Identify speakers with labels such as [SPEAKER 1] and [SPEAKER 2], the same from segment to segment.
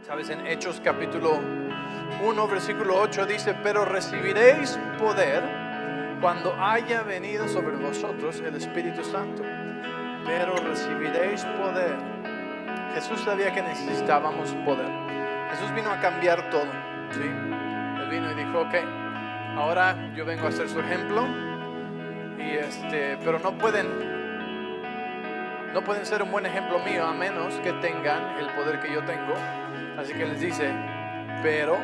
[SPEAKER 1] Sabes, en Hechos capítulo 1 versículo 8 dice: pero recibiréis poder cuando haya venido sobre vosotros el Espíritu Santo. Pero recibiréis poder. Jesús sabía que necesitábamos poder. Jesús vino a cambiar todo, ¿sí? Él vino y dijo: ok, ahora yo vengo a ser su ejemplo, pero no pueden ser un buen ejemplo mío a menos que tengan el poder que yo tengo. Así que les dice: pero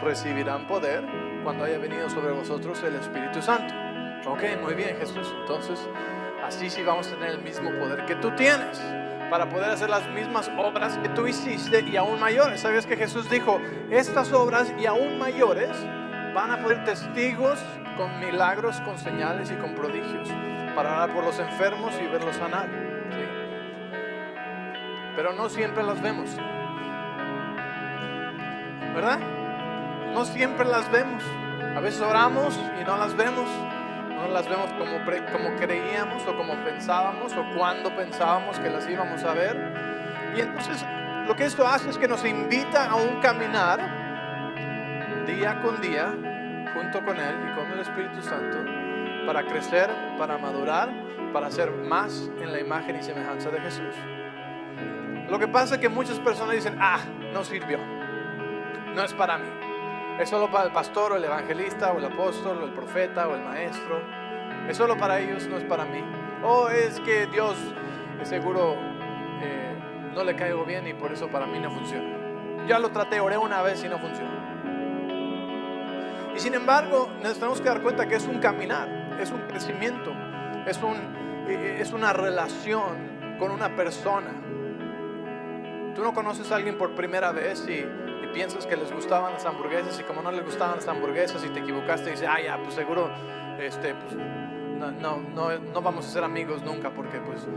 [SPEAKER 1] recibirán poder cuando haya venido sobre vosotros el Espíritu Santo. Ok, muy bien, Jesús. Entonces, así sí vamos a tener el mismo poder que tú tienes para poder hacer las mismas obras que tú hiciste y aún mayores. ¿Sabes que Jesús dijo: estas obras y aún mayores van a poder testigos con milagros, con señales y con prodigios, para orar por los enfermos y verlos sanar, ¿sí? Pero no siempre las vemos, ¿verdad? No siempre las vemos. A veces oramos y no las vemos. No las vemos como creíamos o como pensábamos o cuando pensábamos que las íbamos a ver. Y entonces lo que esto hace es que nos invita a un caminar día con día junto con Él y con el Espíritu Santo, para crecer, para madurar, para ser más en la imagen y semejanza de Jesús. Lo que pasa es que muchas personas dicen: no sirvió, no es para mí, es solo para el pastor o el evangelista o el apóstol o el profeta o el maestro, es solo para ellos, no es para mí. O es que Dios seguro no le caigo bien y por eso para mí no funciona. Ya lo traté, oré una vez y no funcionó. Y sin embargo, nos tenemos que dar cuenta que es un caminar, es un crecimiento, es una relación con una persona. Tú no conoces a alguien por primera vez y piensas que les gustaban las hamburguesas, y como no les gustaban las hamburguesas y te equivocaste y dices: ya, pues seguro no vamos a ser amigos nunca porque pues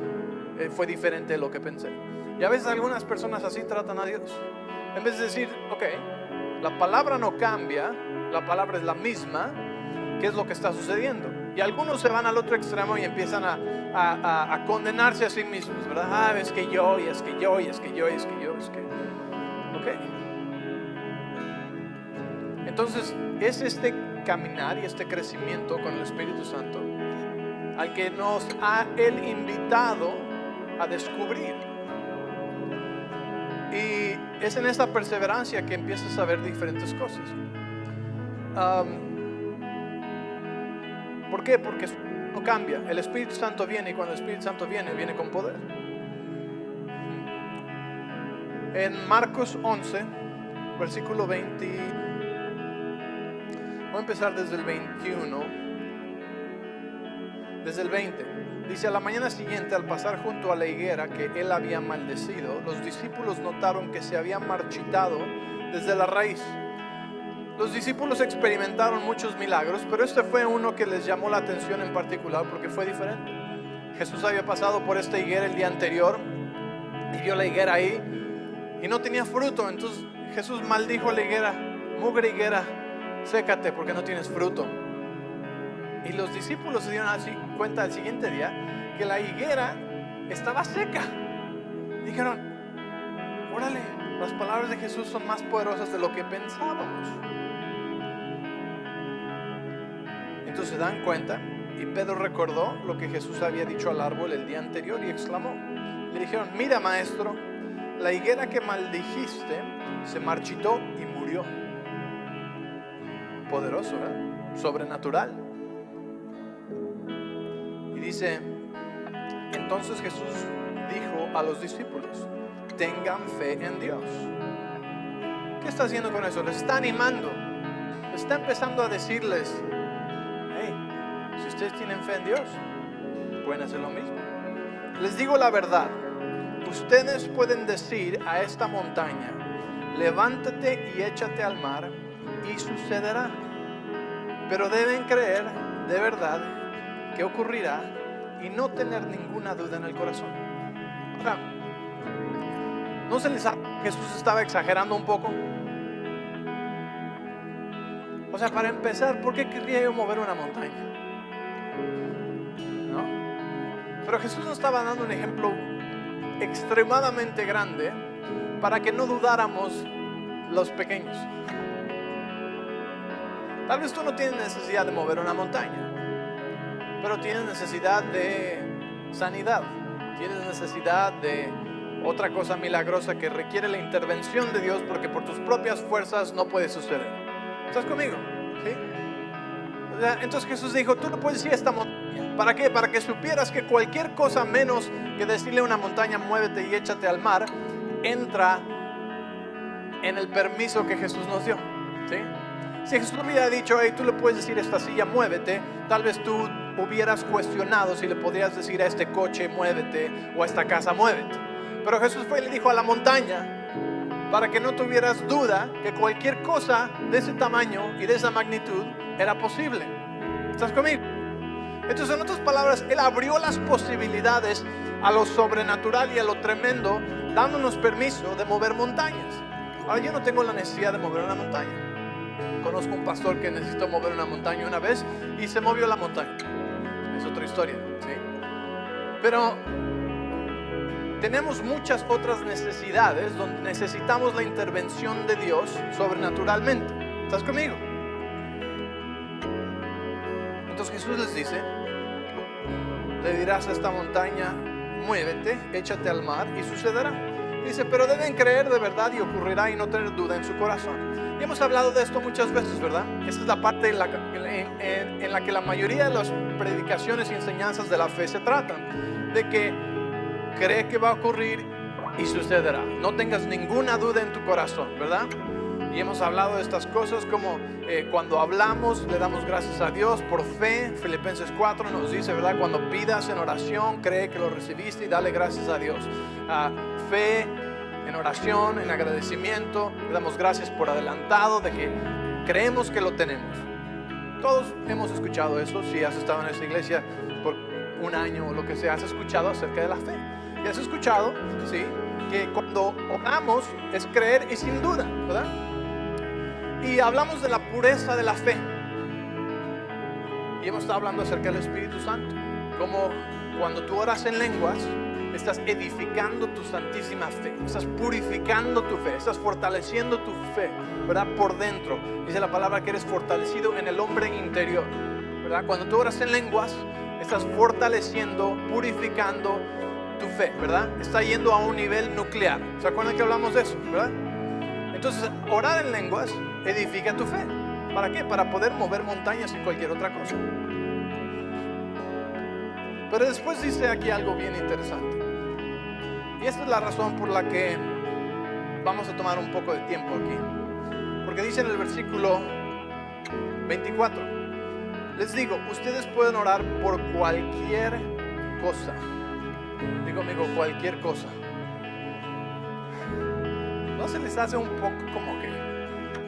[SPEAKER 1] fue diferente de lo que pensé. Y a veces algunas personas así tratan a Dios. En vez de decir: ok, la palabra no cambia, la palabra es la misma, ¿qué es lo que está sucediendo? Y algunos se van al otro extremo y empiezan a condenarse a sí mismos, ¿verdad? Es que yo, y es que yo, y es que yo, y es que yo, es que... ok. Entonces es este caminar y este crecimiento con el Espíritu Santo al que nos ha Él invitado a descubrir. Y es en esta perseverancia que empiezas a ver diferentes cosas. ¿Por qué? Porque no cambia. El Espíritu Santo viene, y cuando el Espíritu Santo viene con poder. En Marcos 11, versículo 20, voy a empezar desde el 21, desde el 20. Dice: a la mañana siguiente, al pasar junto a la higuera que él había maldecido, los discípulos notaron que se había marchitado desde la raíz. Los discípulos experimentaron muchos milagros, pero este fue uno que les llamó la atención en particular porque fue diferente. Jesús había pasado por esta higuera el día anterior y vio la higuera ahí y no tenía fruto. Entonces Jesús maldijo la higuera: mugre higuera, sécate porque no tienes fruto. Y los discípulos se dieron así cuenta al siguiente día que la higuera estaba seca. Dijeron: órale, las palabras de Jesús son más poderosas de lo que pensábamos. Entonces se dan cuenta, y Pedro recordó lo que Jesús había dicho al árbol el día anterior y exclamó. Le dijeron: mira, maestro, la higuera que maldijiste se marchitó y murió. Poderoso, ¿verdad? Sobrenatural. Y dice: entonces Jesús dijo a los discípulos: tengan fe en Dios. ¿Qué está haciendo con eso? Les está animando. Está empezando a decirles: hey, si ustedes tienen fe en Dios, pueden hacer lo mismo. Les digo la verdad, ustedes pueden decir a esta montaña: levántate y échate al mar, y sucederá. Pero deben creer de verdad que ocurrirá y no tener ninguna duda en el corazón. Ahora, ¿no se les hace que Jesús estaba exagerando un poco? O sea, para empezar, ¿por qué querría yo mover una montaña? ¿No? Pero Jesús nos estaba dando un ejemplo extremadamente grande para que no dudáramos los pequeños. Tal vez tú no tienes necesidad de mover una montaña, pero tienes necesidad de sanidad, tienes necesidad de otra cosa milagrosa que requiere la intervención de Dios, porque por tus propias fuerzas no puede suceder. ¿Estás conmigo? ¿Sí? Entonces Jesús dijo, tú no puedes ir a esta montaña. ¿Para qué? Para que supieras que cualquier cosa menos que decirle a una montaña, muévete y échate al mar, entra en el permiso que Jesús nos dio. ¿Sí? Si Jesús hubiera dicho, hey, tú le puedes decir a esta silla, muévete, tal vez tú hubieras cuestionado si le podrías decir a este coche, muévete, o a esta casa, muévete. Pero Jesús fue y le dijo a la montaña, para que no tuvieras duda que cualquier cosa de ese tamaño y de esa magnitud era posible. ¿Estás conmigo? Entonces, en otras palabras, Él abrió las posibilidades a lo sobrenatural y a lo tremendo, dándonos permiso de mover montañas. Ahora, yo no tengo la necesidad de mover una montaña. Conozco un pastor que necesitó mover una montaña una vez y se movió la montaña. Es otra historia, ¿sí? Pero tenemos muchas otras necesidades donde necesitamos la intervención de Dios sobrenaturalmente. ¿Estás conmigo? Entonces Jesús les dice, le dirás a esta montaña, muévete, échate al mar y sucederá. Dice, pero deben creer de verdad y ocurrirá y no tener duda en su corazón. Y hemos hablado de esto muchas veces, ¿verdad? Esa es la parte en la que la mayoría de las predicaciones y enseñanzas de la fe se tratan. De que cree que va a ocurrir y sucederá. No tengas ninguna duda en tu corazón, ¿verdad? Y hemos hablado de estas cosas como cuando hablamos, le damos gracias a Dios por fe. Filipenses 4 nos dice, ¿verdad? Cuando pidas en oración, cree que lo recibiste y dale gracias a Dios. Fe en oración, en agradecimiento, le damos gracias por adelantado de que creemos que lo tenemos. Todos hemos escuchado eso. Si has estado en esa iglesia por un año o lo que sea, has escuchado acerca de la fe. Y has escuchado, ¿sí?, que cuando oramos es creer y sin duda, ¿verdad? Y hablamos de la pureza de la fe. Y hemos estado hablando acerca del Espíritu Santo. Como cuando tú oras en lenguas, estás edificando tu santísima fe, estás purificando tu fe, estás fortaleciendo tu fe, ¿verdad? Por dentro. Dice la palabra que eres fortalecido en el hombre interior, ¿verdad? Cuando tú oras en lenguas, estás fortaleciendo, purificando tu fe, ¿verdad? Está yendo a un nivel nuclear. ¿Se acuerdan que hablamos de eso, verdad? Entonces, orar en lenguas edifica tu fe. ¿Para qué? Para poder mover montañas y cualquier otra cosa. Pero después dice aquí algo bien interesante. Y esta es la razón por la que vamos a tomar un poco de tiempo aquí. Porque dice en el versículo 24, les digo, ustedes pueden orar por cualquier cosa. Digo, amigo, cualquier cosa. ¿No se les hace un poco como que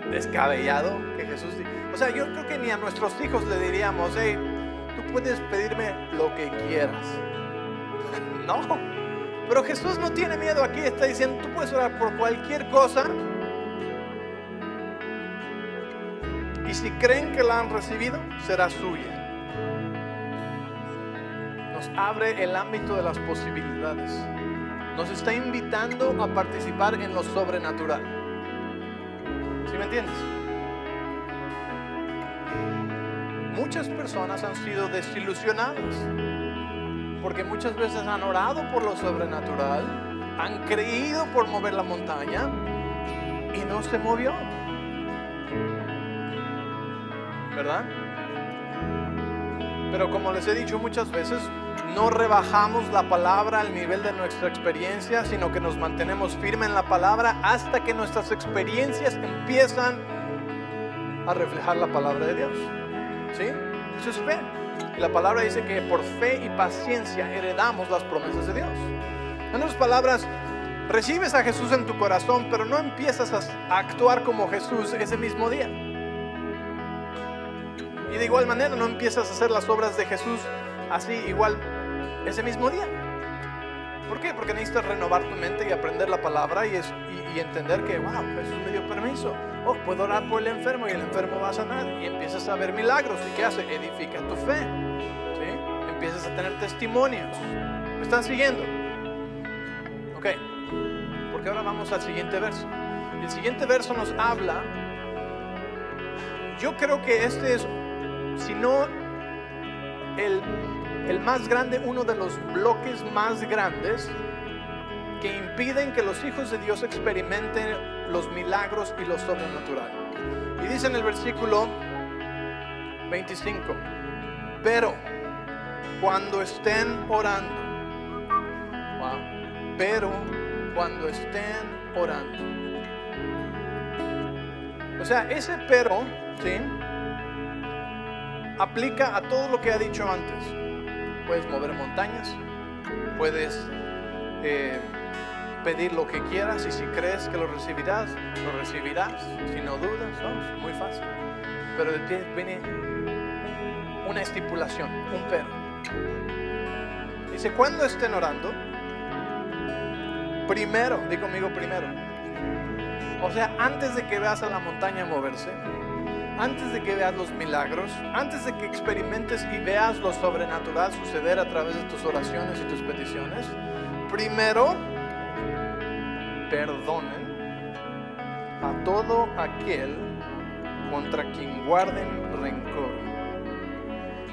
[SPEAKER 1] descabellado que Jesús diga? O sea, yo creo que ni a nuestros hijos le diríamos, hey, tú puedes pedirme lo que quieras. No, pero Jesús no tiene miedo aquí, está diciendo, tú puedes orar por cualquier cosa. Y si creen que la han recibido, será suya. Nos abre el ámbito de las posibilidades. Nos está invitando a participar en lo sobrenatural. ¿Sí me entiendes? Muchas personas han sido desilusionadas porque muchas veces han orado por lo sobrenatural, han creído por mover la montaña y no se movió, ¿verdad? Pero como les he dicho muchas veces, no rebajamos la palabra al nivel de nuestra experiencia, sino que nos mantenemos firmes en la palabra hasta que nuestras experiencias empiezan a reflejar la palabra de Dios. ¿Sí? Eso es fe. Y la palabra dice que por fe y paciencia heredamos las promesas de Dios. En otras palabras, recibes a Jesús en tu corazón, pero no empiezas a actuar como Jesús ese mismo día. Y de igual manera no empiezas a hacer las obras de Jesús así igual ese mismo día. ¿Por qué? Porque necesitas renovar tu mente y aprender la palabra y entender que, wow, Jesús me dio permiso. Oh, puedo orar por el enfermo y el enfermo va a sanar. Y empiezas a ver milagros. ¿Y qué hace? Edifica tu fe. ¿Sí? Empiezas a tener testimonios. ¿Me están siguiendo? Ok. Porque ahora vamos al siguiente verso. El siguiente verso nos habla, yo creo que este es, si no el más grande, uno de los bloques más grandes que impiden que los hijos de Dios experimenten los milagros y lo sobrenatural. Y dice en el versículo 25, pero cuando estén orando, pero cuando estén orando. O sea, ese pero, ¿sí?, aplica a todo lo que ha dicho antes. Puedes mover montañas, puedes pedir lo que quieras, y si crees que lo recibirás, si no dudas, ¿no? Es muy fácil. Pero viene una estipulación, un pero. Dice, cuando estén orando, primero, di conmigo primero. O sea, antes de que veas a la montaña moverse, antes de que veas los milagros, antes de que experimentes y veas lo sobrenatural suceder a través de tus oraciones y tus peticiones, primero perdonen a todo aquel contra quien guarden rencor,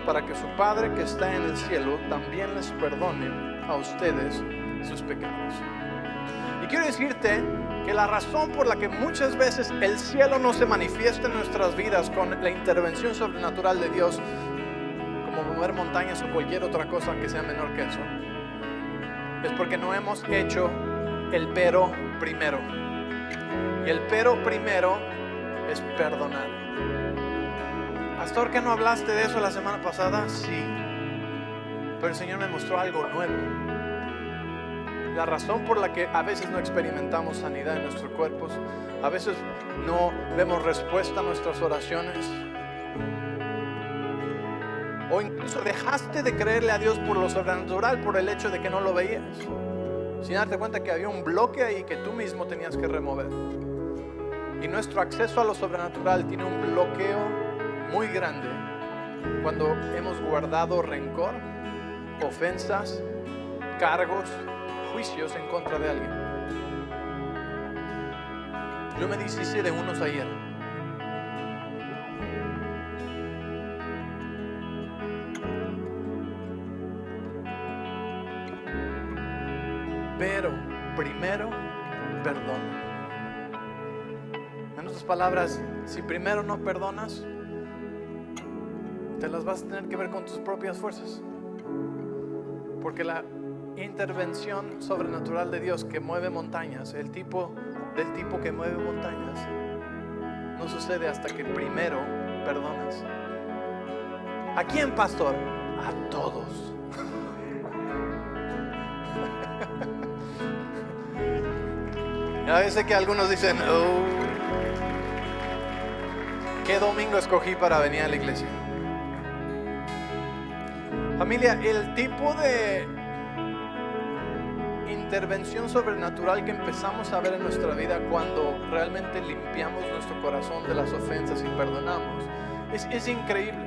[SPEAKER 1] para que su Padre que está en el cielo también les perdone a ustedes sus pecados. Y quiero decirte que la razón por la que muchas veces el cielo no se manifiesta en nuestras vidas con la intervención sobrenatural de Dios, como mover montañas o cualquier otra cosa que sea menor que eso, es porque no hemos hecho el pero primero. Y el pero primero es perdonar. Pastor, ¿que no hablaste de eso la semana pasada? Sí, pero el Señor me mostró algo nuevo. La razón por la que a veces no experimentamos sanidad en nuestros cuerpos, a veces no vemos respuesta a nuestras oraciones, o incluso dejaste de creerle a Dios por lo sobrenatural por el hecho de que no lo veías, sin darte cuenta que había un bloque ahí que tú mismo tenías que remover. Y nuestro acceso a lo sobrenatural tiene un bloqueo muy grande cuando hemos guardado rencor, ofensas, cargos, juicios en contra de alguien. Yo me deshice de unos ayer. Pero primero perdona. En otras palabras, si primero no perdonas, te las vas a tener que ver con tus propias fuerzas, porque la intervención sobrenatural de Dios que mueve montañas, del tipo que mueve montañas, no sucede hasta que primero perdonas. ¿A quién, pastor? A todos. A veces que algunos dicen, oh, ¿qué domingo escogí para venir a la iglesia? Familia, el tipo de intervención sobrenatural que empezamos a ver en nuestra vida cuando realmente limpiamos nuestro corazón de las ofensas y perdonamos es increíble,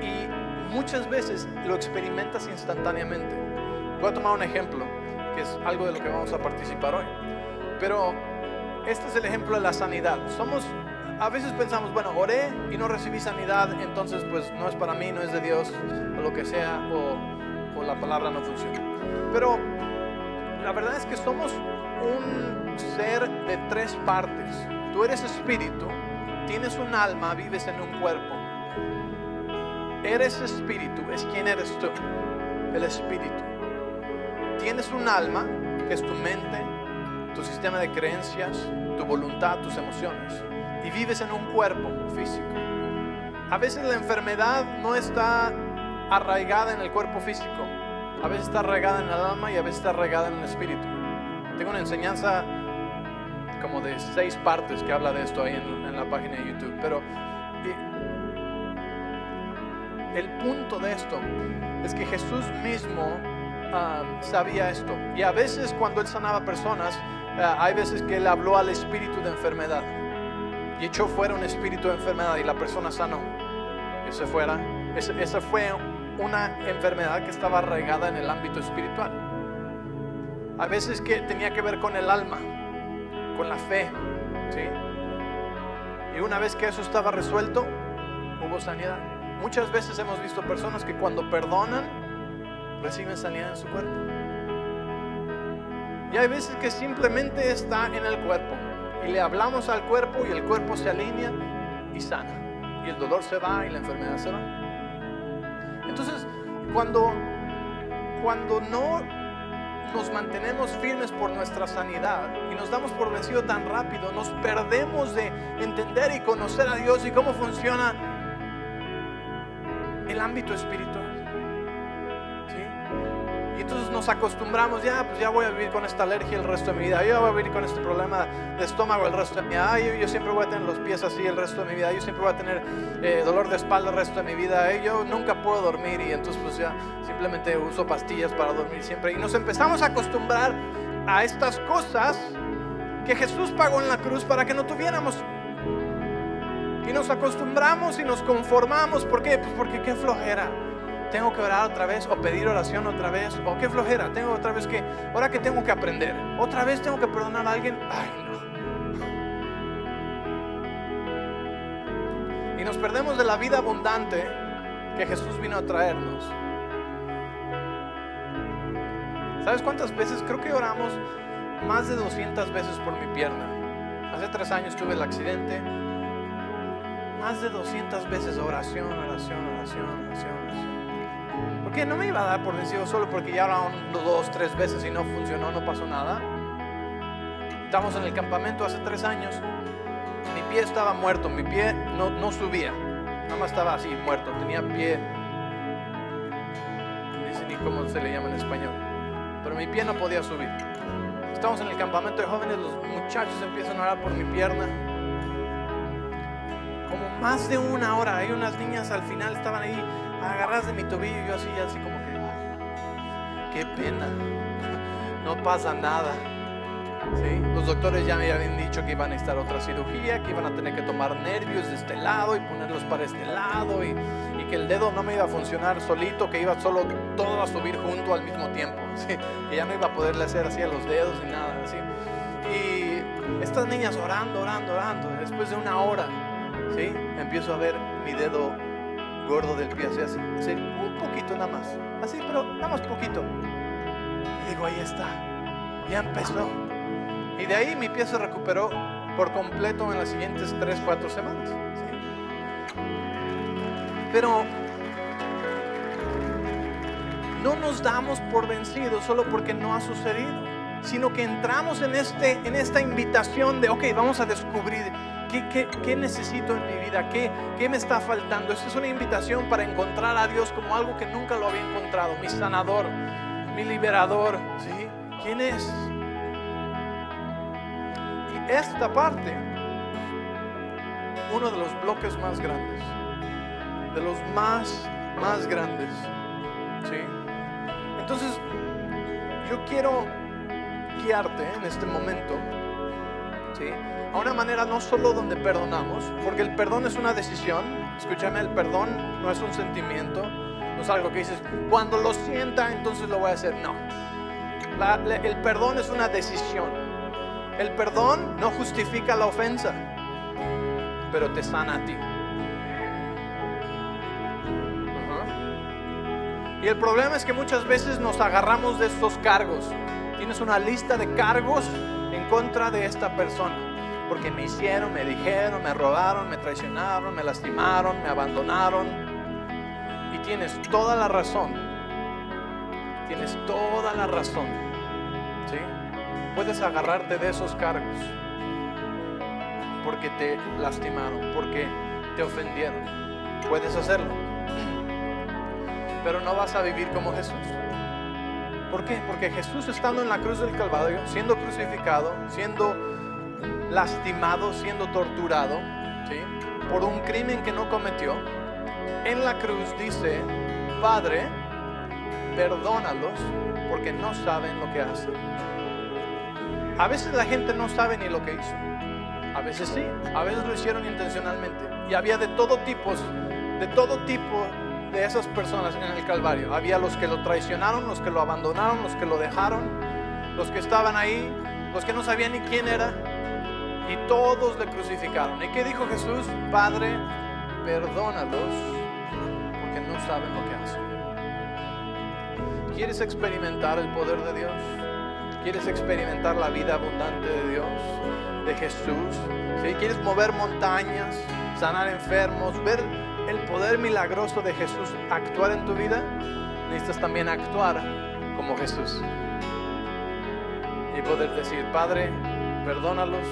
[SPEAKER 1] y muchas veces lo experimentas instantáneamente. Voy a tomar un ejemplo que es algo de lo que vamos a participar hoy, pero este es el ejemplo de la sanidad. A veces pensamos, bueno, oré y no recibí sanidad, entonces pues no es para mí, no es de Dios, o lo que sea, o la palabra no funciona. Pero la verdad es que somos un ser de tres partes. Tú eres espíritu, tienes un alma, vives en un cuerpo. Eres espíritu, es quien eres tú, el espíritu. Tienes un alma, que es tu mente, tu sistema de creencias, tu voluntad, tus emociones. Y vives en un cuerpo físico. A veces la enfermedad no está arraigada en el cuerpo físico. A veces está arraigada en el alma y a veces está arraigada en el espíritu. Tengo una enseñanza como de 6 partes que habla de esto ahí en la página de YouTube. Pero el punto de esto es que Jesús mismo sabía esto. Y a veces cuando Él sanaba personas, hay veces que Él habló al espíritu de enfermedad y echó fuera un espíritu de enfermedad y la persona sanó. Esa fue una enfermedad que estaba arraigada en el ámbito espiritual. A veces que tenía que ver con el alma, con la fe, ¿sí? Y una vez que eso estaba resuelto, hubo sanidad. Muchas veces hemos visto personas que cuando perdonan, reciben sanidad en su cuerpo. Y hay veces que simplemente está en el cuerpo y le hablamos al cuerpo y el cuerpo se alinea y sana, y el dolor se va y la enfermedad se va. Entonces, cuando no nos mantenemos firmes por nuestra sanidad y nos damos por vencido tan rápido, nos perdemos de entender y conocer a Dios y cómo funciona el ámbito espiritual, ¿sí? Y entonces nos acostumbramos, pues ya voy a vivir con esta alergia el resto de mi vida, yo voy a vivir con este problema de estómago el resto de mi vida, yo siempre voy a tener los pies así el resto de mi vida, yo siempre voy a tener dolor de espalda el resto de mi vida, yo nunca puedo dormir, y entonces pues ya simplemente uso pastillas para dormir siempre. Y nos empezamos a acostumbrar a estas cosas que Jesús pagó en la cruz para que no tuviéramos. Y nos acostumbramos y nos conformamos. ¿Por qué? Pues porque qué flojera, tengo que orar otra vez, o pedir oración otra vez, o qué flojera, tengo otra vez que, ahora que tengo que aprender, otra vez tengo que perdonar a alguien. Ay, no. Y nos perdemos de la vida abundante que Jesús vino a traernos. ¿Sabes cuántas veces? Creo que oramos más de 200 veces por mi pierna. Hace 3 años tuve el accidente. Más de 200 veces oración. Porque no me iba a dar por vencido solo porque ya oraron 2, 3 veces y no funcionó, no pasó nada. Estábamos en el campamento hace 3 años. Mi pie estaba muerto, mi pie no subía, nada más estaba así, muerto. Tenía pie, no sé ni cómo se le llama en español, pero mi pie no podía subir. Estamos en el campamento de jóvenes, los muchachos empiezan a orar por mi pierna. Como más de 1 hora, hay unas niñas al final estaban ahí agarradas de mi tobillo y yo así como que, ay, qué pena, no pasa nada. ¿Sí? Los doctores ya me habían dicho que iban a necesitar otra cirugía, que iban a tener que tomar nervios de este lado y ponerlos para este lado, y que el dedo no me iba a funcionar solito, que iba solo todo a subir junto al mismo tiempo, ¿sí? Que ya no iba a poderle hacer así a los dedos ni nada, ¿sí? Y estas niñas orando. Después de 1 hora, ¿sí? Empiezo a ver mi dedo gordo del pie así, un poquito nada más, así, pero nada más poquito. Y digo, ahí está, ya empezó. Y de ahí mi pie se recuperó por completo en las siguientes 3-4 semanas, ¿sí? Pero no nos damos por vencidos solo porque no ha sucedido, sino que entramos en esta invitación de, ok, vamos a descubrir qué necesito en mi vida, qué me está faltando. Esta es una invitación para encontrar a Dios como algo que nunca lo había encontrado, mi sanador, mi liberador, ¿sí? ¿Quién es? Esta parte, uno de los bloques más grandes, de los más grandes, ¿sí? Entonces, yo quiero guiarte en este momento, ¿sí? A una manera no solo donde perdonamos, porque el perdón es una decisión. Escúchame, el perdón no es un sentimiento, no es algo que dices, cuando lo sienta, entonces lo voy a hacer. No, el perdón es una decisión. El perdón no justifica la ofensa, pero te sana a ti. Y el problema es que muchas veces nos agarramos de estos cargos. Tienes una lista de cargos en contra de esta persona, porque me hicieron, me dijeron, me robaron, me traicionaron, me lastimaron, me abandonaron. Y tienes toda la razón. Tienes toda la razón, ¿sí? Puedes agarrarte de esos cargos porque te lastimaron, porque te ofendieron. Puedes hacerlo, pero no vas a vivir como Jesús. ¿Por qué? Porque Jesús, estando en la cruz del Calvario, siendo crucificado, siendo lastimado, siendo torturado, ¿sí? Por un crimen que no cometió, en la cruz dice, Padre, perdónalos porque no saben lo que hacen. A veces la gente no sabe ni lo que hizo. A veces sí, a veces lo hicieron intencionalmente. Y había de todo tipo de esas personas en el Calvario. Había los que lo traicionaron, los que lo abandonaron, los que lo dejaron, los que estaban ahí, los que no sabían ni quién era. y todos le crucificaron. ¿Y qué dijo Jesús? Padre, perdónalos porque no saben lo que hacen. ¿Quieres experimentar el poder de Dios? ¿Quieres experimentar la vida abundante de Dios, de Jesús? ¿Sí? ¿Quieres mover montañas, sanar enfermos, ver el poder milagroso de Jesús actuar en tu vida? Necesitas también actuar como Jesús y poder decir: Padre, perdónalos,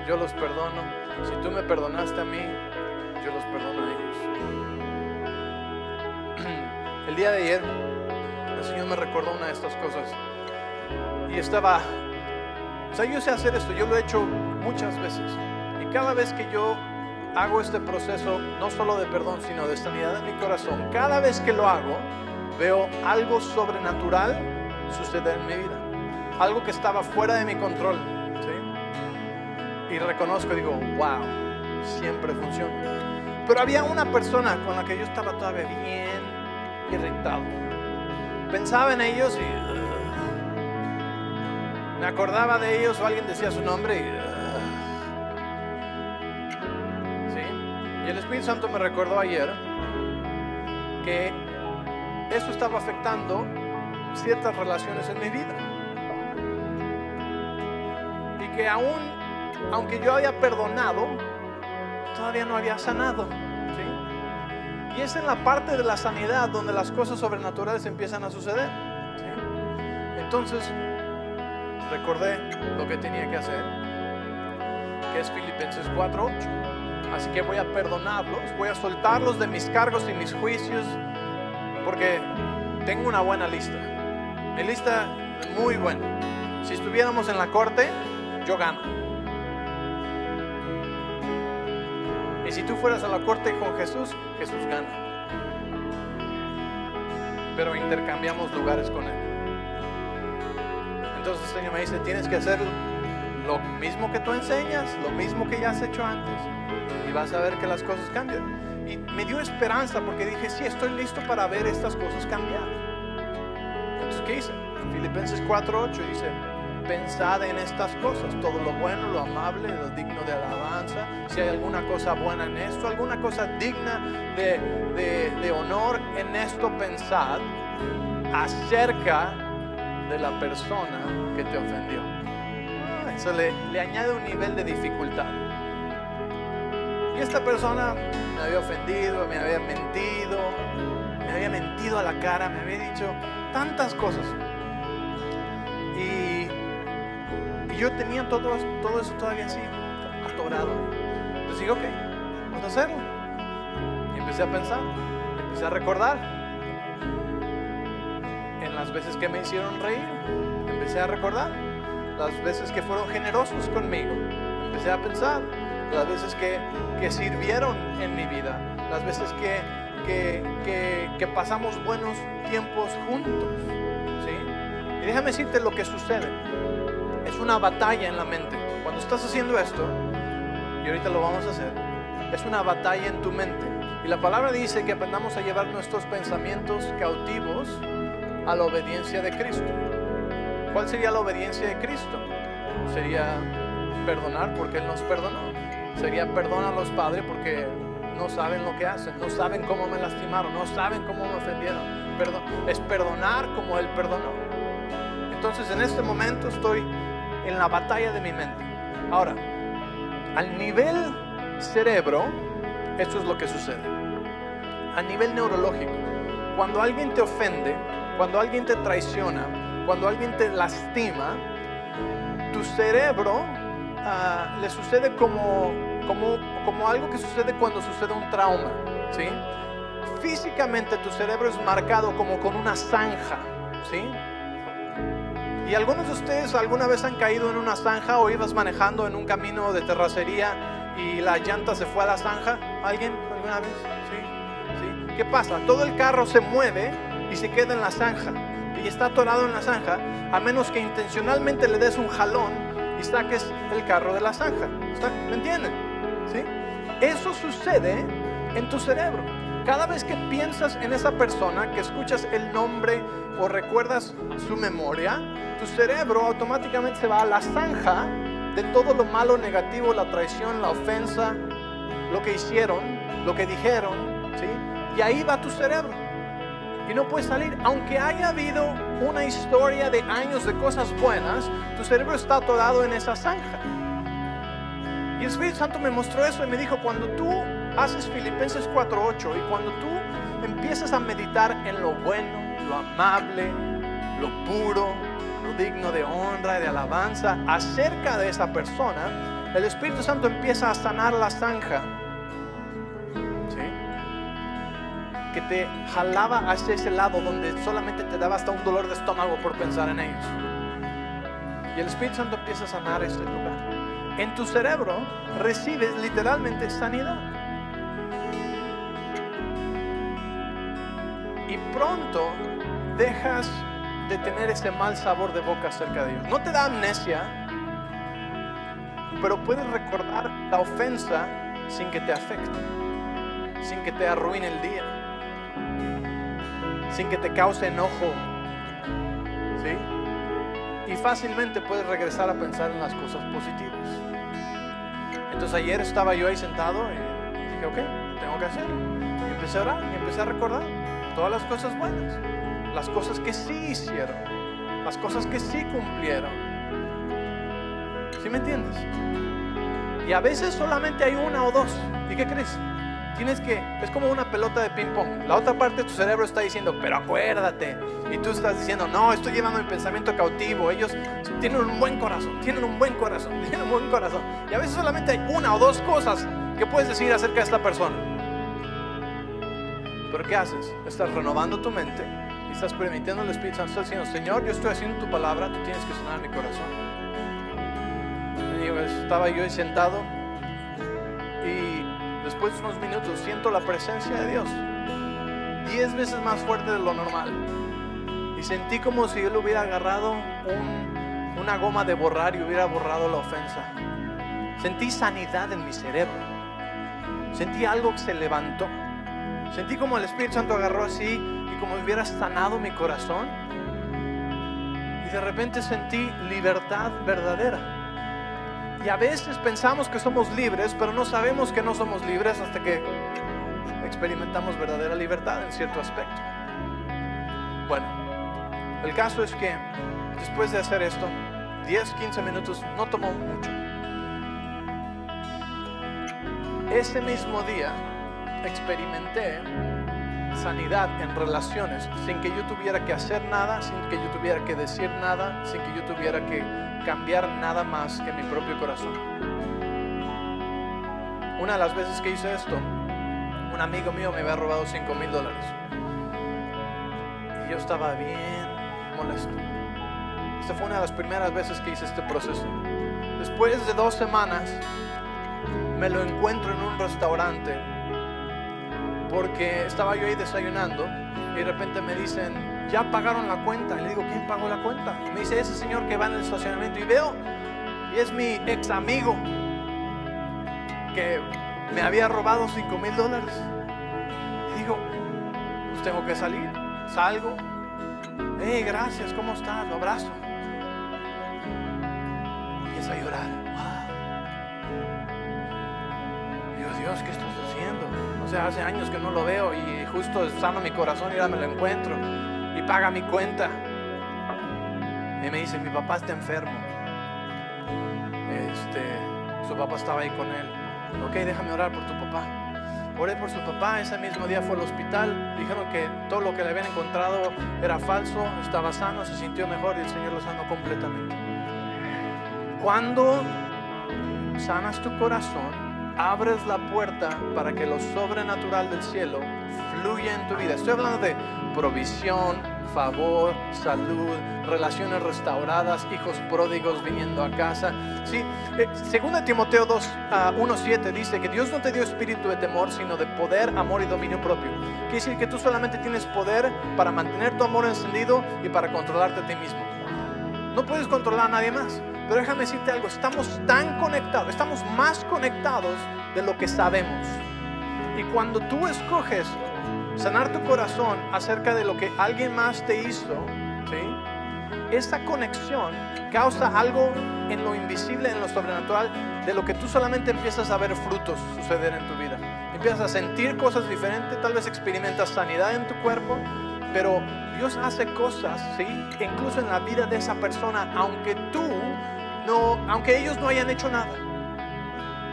[SPEAKER 1] yo los perdono. Si tú me perdonaste a mí, yo los perdono a ellos. El día de ayer el Señor me recordó una de estas cosas y estaba, yo sé hacer esto, yo lo he hecho muchas veces, y cada vez que yo hago este proceso, no solo de perdón, sino de sanidad en mi corazón, cada vez que lo hago, veo algo sobrenatural suceder en mi vida, algo que estaba fuera de mi control, ¿sí? Y reconozco, digo, wow, siempre funciona. Pero había una persona con la que yo estaba todavía bien irritado. Pensaba en ellos y me acordaba de ellos, o alguien decía su nombre y ¿sí? Y el Espíritu Santo me recordó ayer que eso estaba afectando ciertas relaciones en mi vida, y que aunque yo había perdonado, todavía no había sanado, ¿sí? Y es en la parte de la sanidad donde las cosas sobrenaturales empiezan a suceder, ¿sí? Entonces recordé lo que tenía que hacer, que es Filipenses 4:8. Así que voy a perdonarlos, voy a soltarlos de mis cargos y mis juicios, porque tengo una buena lista. Mi lista es muy buena. Si estuviéramos en la corte, yo gano. Y si tú fueras a la corte con Jesús, Jesús gana. Pero intercambiamos lugares con Él. Entonces el Señor me dice: tienes que hacer lo mismo que tú enseñas, lo mismo que ya has hecho antes, y vas a ver que las cosas cambian. Y me dio esperanza, porque dije: sí, estoy listo para ver estas cosas cambiar. Entonces, ¿qué hice? Filipenses 4:8 dice: pensad en estas cosas, todo lo bueno, lo amable, lo digno de alabanza. Si hay alguna cosa buena en esto, alguna cosa digna de honor, en esto pensad acerca de la persona que te ofendió. Eso le añade un nivel de dificultad. Y esta persona me había ofendido, me había mentido a la cara, me había dicho tantas cosas. Y yo tenía todo eso todavía así, atorado. Entonces dije: ok, vamos a hacerlo. Y empecé a pensar, empecé a recordar en las veces que me hicieron reír. Empecé a recordar las veces que fueron generosos conmigo. Empecé a pensar las veces que sirvieron en mi vida, las veces que pasamos buenos tiempos juntos, ¿sí? Y déjame decirte lo que sucede. Es una batalla en la mente. Cuando estás haciendo esto, y ahorita lo vamos a hacer, es una batalla en tu mente. Y la palabra dice que aprendamos a llevar nuestros pensamientos cautivos a la obediencia de Cristo. ¿Cuál sería la obediencia de Cristo? Sería perdonar porque Él nos perdonó. Sería perdonar a los padres porque no saben lo que hacen, no saben cómo me lastimaron, no saben cómo me ofendieron. Es perdonar como Él perdonó. Entonces en este momento estoy en la batalla de mi mente. Ahora, al nivel cerebro, esto es lo que sucede. A nivel neurológico, cuando alguien te ofende, cuando alguien te traiciona, cuando alguien te lastima, tu cerebro le sucede como algo que sucede cuando sucede un trauma, ¿sí? Físicamente tu cerebro es marcado como con una zanja, ¿sí? Y algunos de ustedes alguna vez han caído en una zanja, o ibas manejando en un camino de terracería y la llanta se fue a la zanja. ¿Alguien alguna vez? ¿Sí? ¿Qué pasa? Todo el carro se mueve y se queda en la zanja, y está atorado en la zanja, a menos que intencionalmente le des un jalón y saques el carro de la zanja. ¿Me entienden? ¿Sí? Eso sucede en tu cerebro. Cada vez que piensas en esa persona, que escuchas el nombre o recuerdas su memoria, tu cerebro automáticamente se va a la zanja de todo lo malo, negativo, la traición, la ofensa, lo que hicieron, lo que dijeron, ¿sí? Y ahí va tu cerebro. Y no puedes salir. Aunque haya habido una historia de años de cosas buenas, tu cerebro está atorado en esa zanja. Y el Espíritu Santo me mostró eso y me dijo, cuando tú haces Filipenses 4:8 y cuando tú empiezas a meditar en lo bueno, lo amable, lo puro, lo digno de honra y de alabanza acerca de esa persona, el Espíritu Santo empieza a sanar la zanja, ¿sí? Que te jalaba hacia ese lado donde solamente te daba hasta un dolor de estómago por pensar en ellos. Y el Espíritu Santo empieza a sanar ese lugar. En tu cerebro recibes literalmente sanidad. Y pronto dejas de tener ese mal sabor de boca acerca de Dios. No te da amnesia, pero puedes recordar la ofensa sin que te afecte, sin que te arruine el día, sin que te cause enojo, ¿sí? Y fácilmente puedes regresar a pensar en las cosas positivas. Entonces ayer estaba yo ahí sentado y dije, ok, tengo que hacerlo. Y empecé a orar y empecé a recordar todas las cosas buenas, las cosas que sí hicieron, las cosas que sí cumplieron. ¿Sí me entiendes? Y a veces solamente hay una o dos. ¿Y qué crees? Es como una pelota de ping pong. La otra parte de tu cerebro está diciendo, pero acuérdate. Y tú estás diciendo, no, estoy llevando mi pensamiento cautivo. Ellos tienen un buen corazón, tienen un buen corazón. Y a veces solamente hay una o dos cosas que puedes decir acerca de esta persona. Pero ¿qué haces? Estás renovando tu mente y estás permitiendo al Espíritu Santo. Estás diciendo, Señor, yo estoy haciendo tu palabra, tú tienes que sanar mi corazón. Y estaba yo ahí sentado y después de unos minutos siento la presencia de Dios 10 veces más fuerte de lo normal. Y sentí como si yo le hubiera agarrado una goma de borrar y hubiera borrado la ofensa. Sentí sanidad en mi cerebro. Sentí algo que se levantó. Sentí como el Espíritu Santo agarró así y como hubiera sanado mi corazón. Y de repente sentí libertad verdadera. Y a veces pensamos que somos libres, pero no sabemos que no somos libres hasta que experimentamos verdadera libertad en cierto aspecto. Bueno, el caso es que después de hacer esto, 10-15 minutos, no tomó mucho. Ese mismo día experimenté sanidad en relaciones sin que yo tuviera que hacer nada, sin que yo tuviera que decir nada, sin que yo tuviera que cambiar nada más que mi propio corazón. Una de las veces que hice esto, un amigo mío me había robado $5,000 y yo estaba bien molesto. Esta fue una de las primeras veces que hice este proceso. Después de 2 semanas me lo encuentro en un restaurante porque estaba yo ahí desayunando y de repente me dicen, ya pagaron la cuenta. Y le digo, ¿quién pagó la cuenta? Y me dice, ese señor que va en el estacionamiento. Y veo, y es mi ex amigo que me había robado $5,000. Y digo, pues tengo que salir. Salgo. Hey, gracias, ¿cómo estás? Lo abrazo. Empieza a llorar. Wow. Digo, Dios, ¿qué estás haciendo? O sea, hace años que no lo veo y justo sano mi corazón y ahora me lo encuentro. Y paga mi cuenta. Y me dice, mi papá está enfermo. Su papá estaba ahí con él. Ok, déjame orar por tu papá. Oré por su papá. Ese mismo día fue al hospital. Dijeron que todo lo que le habían encontrado era falso. Estaba sano, se sintió mejor y el Señor lo sanó completamente. Cuando sanas tu corazón, abres la puerta para que lo sobrenatural del cielo fluya en tu vida. Estoy hablando de provisión, favor, salud, relaciones restauradas, hijos pródigos viniendo a casa. Sí, 2 Timoteo 1:7 dice que Dios no te dio espíritu de temor, sino de poder, amor y dominio propio. Quiere decir que tú solamente tienes poder para mantener tu amor encendido y para controlarte a ti mismo. No puedes controlar a nadie más. Pero déjame decirte algo, estamos tan conectados, estamos más conectados de lo que sabemos. Y cuando tú escoges sanar tu corazón acerca de lo que alguien más te hizo, ¿sí? esa conexión causa algo en lo invisible, en lo sobrenatural, de lo que tú solamente empiezas a ver frutos suceder en tu vida. Empiezas a sentir cosas diferentes, tal vez experimentas sanidad en tu cuerpo, pero Dios hace cosas, ¿sí? Incluso en la vida de esa persona, aunque ellos no hayan hecho nada.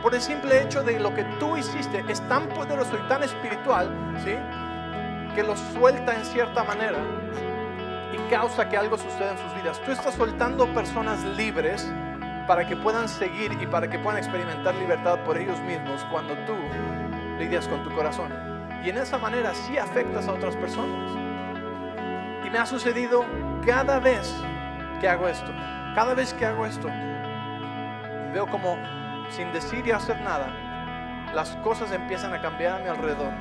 [SPEAKER 1] Por el simple hecho de lo que tú hiciste es tan poderoso y tan espiritual, ¿sí? Que los suelta en cierta manera y causa que algo suceda en sus vidas. Tú estás soltando personas libres para que puedan seguir y para que puedan experimentar libertad por ellos mismos cuando tú lidias con tu corazón. Y en esa manera sí afectas a otras personas. Y me ha sucedido cada vez que hago esto. Cada vez que hago esto, veo como, sin decir y hacer nada, las cosas empiezan a cambiar a mi alrededor.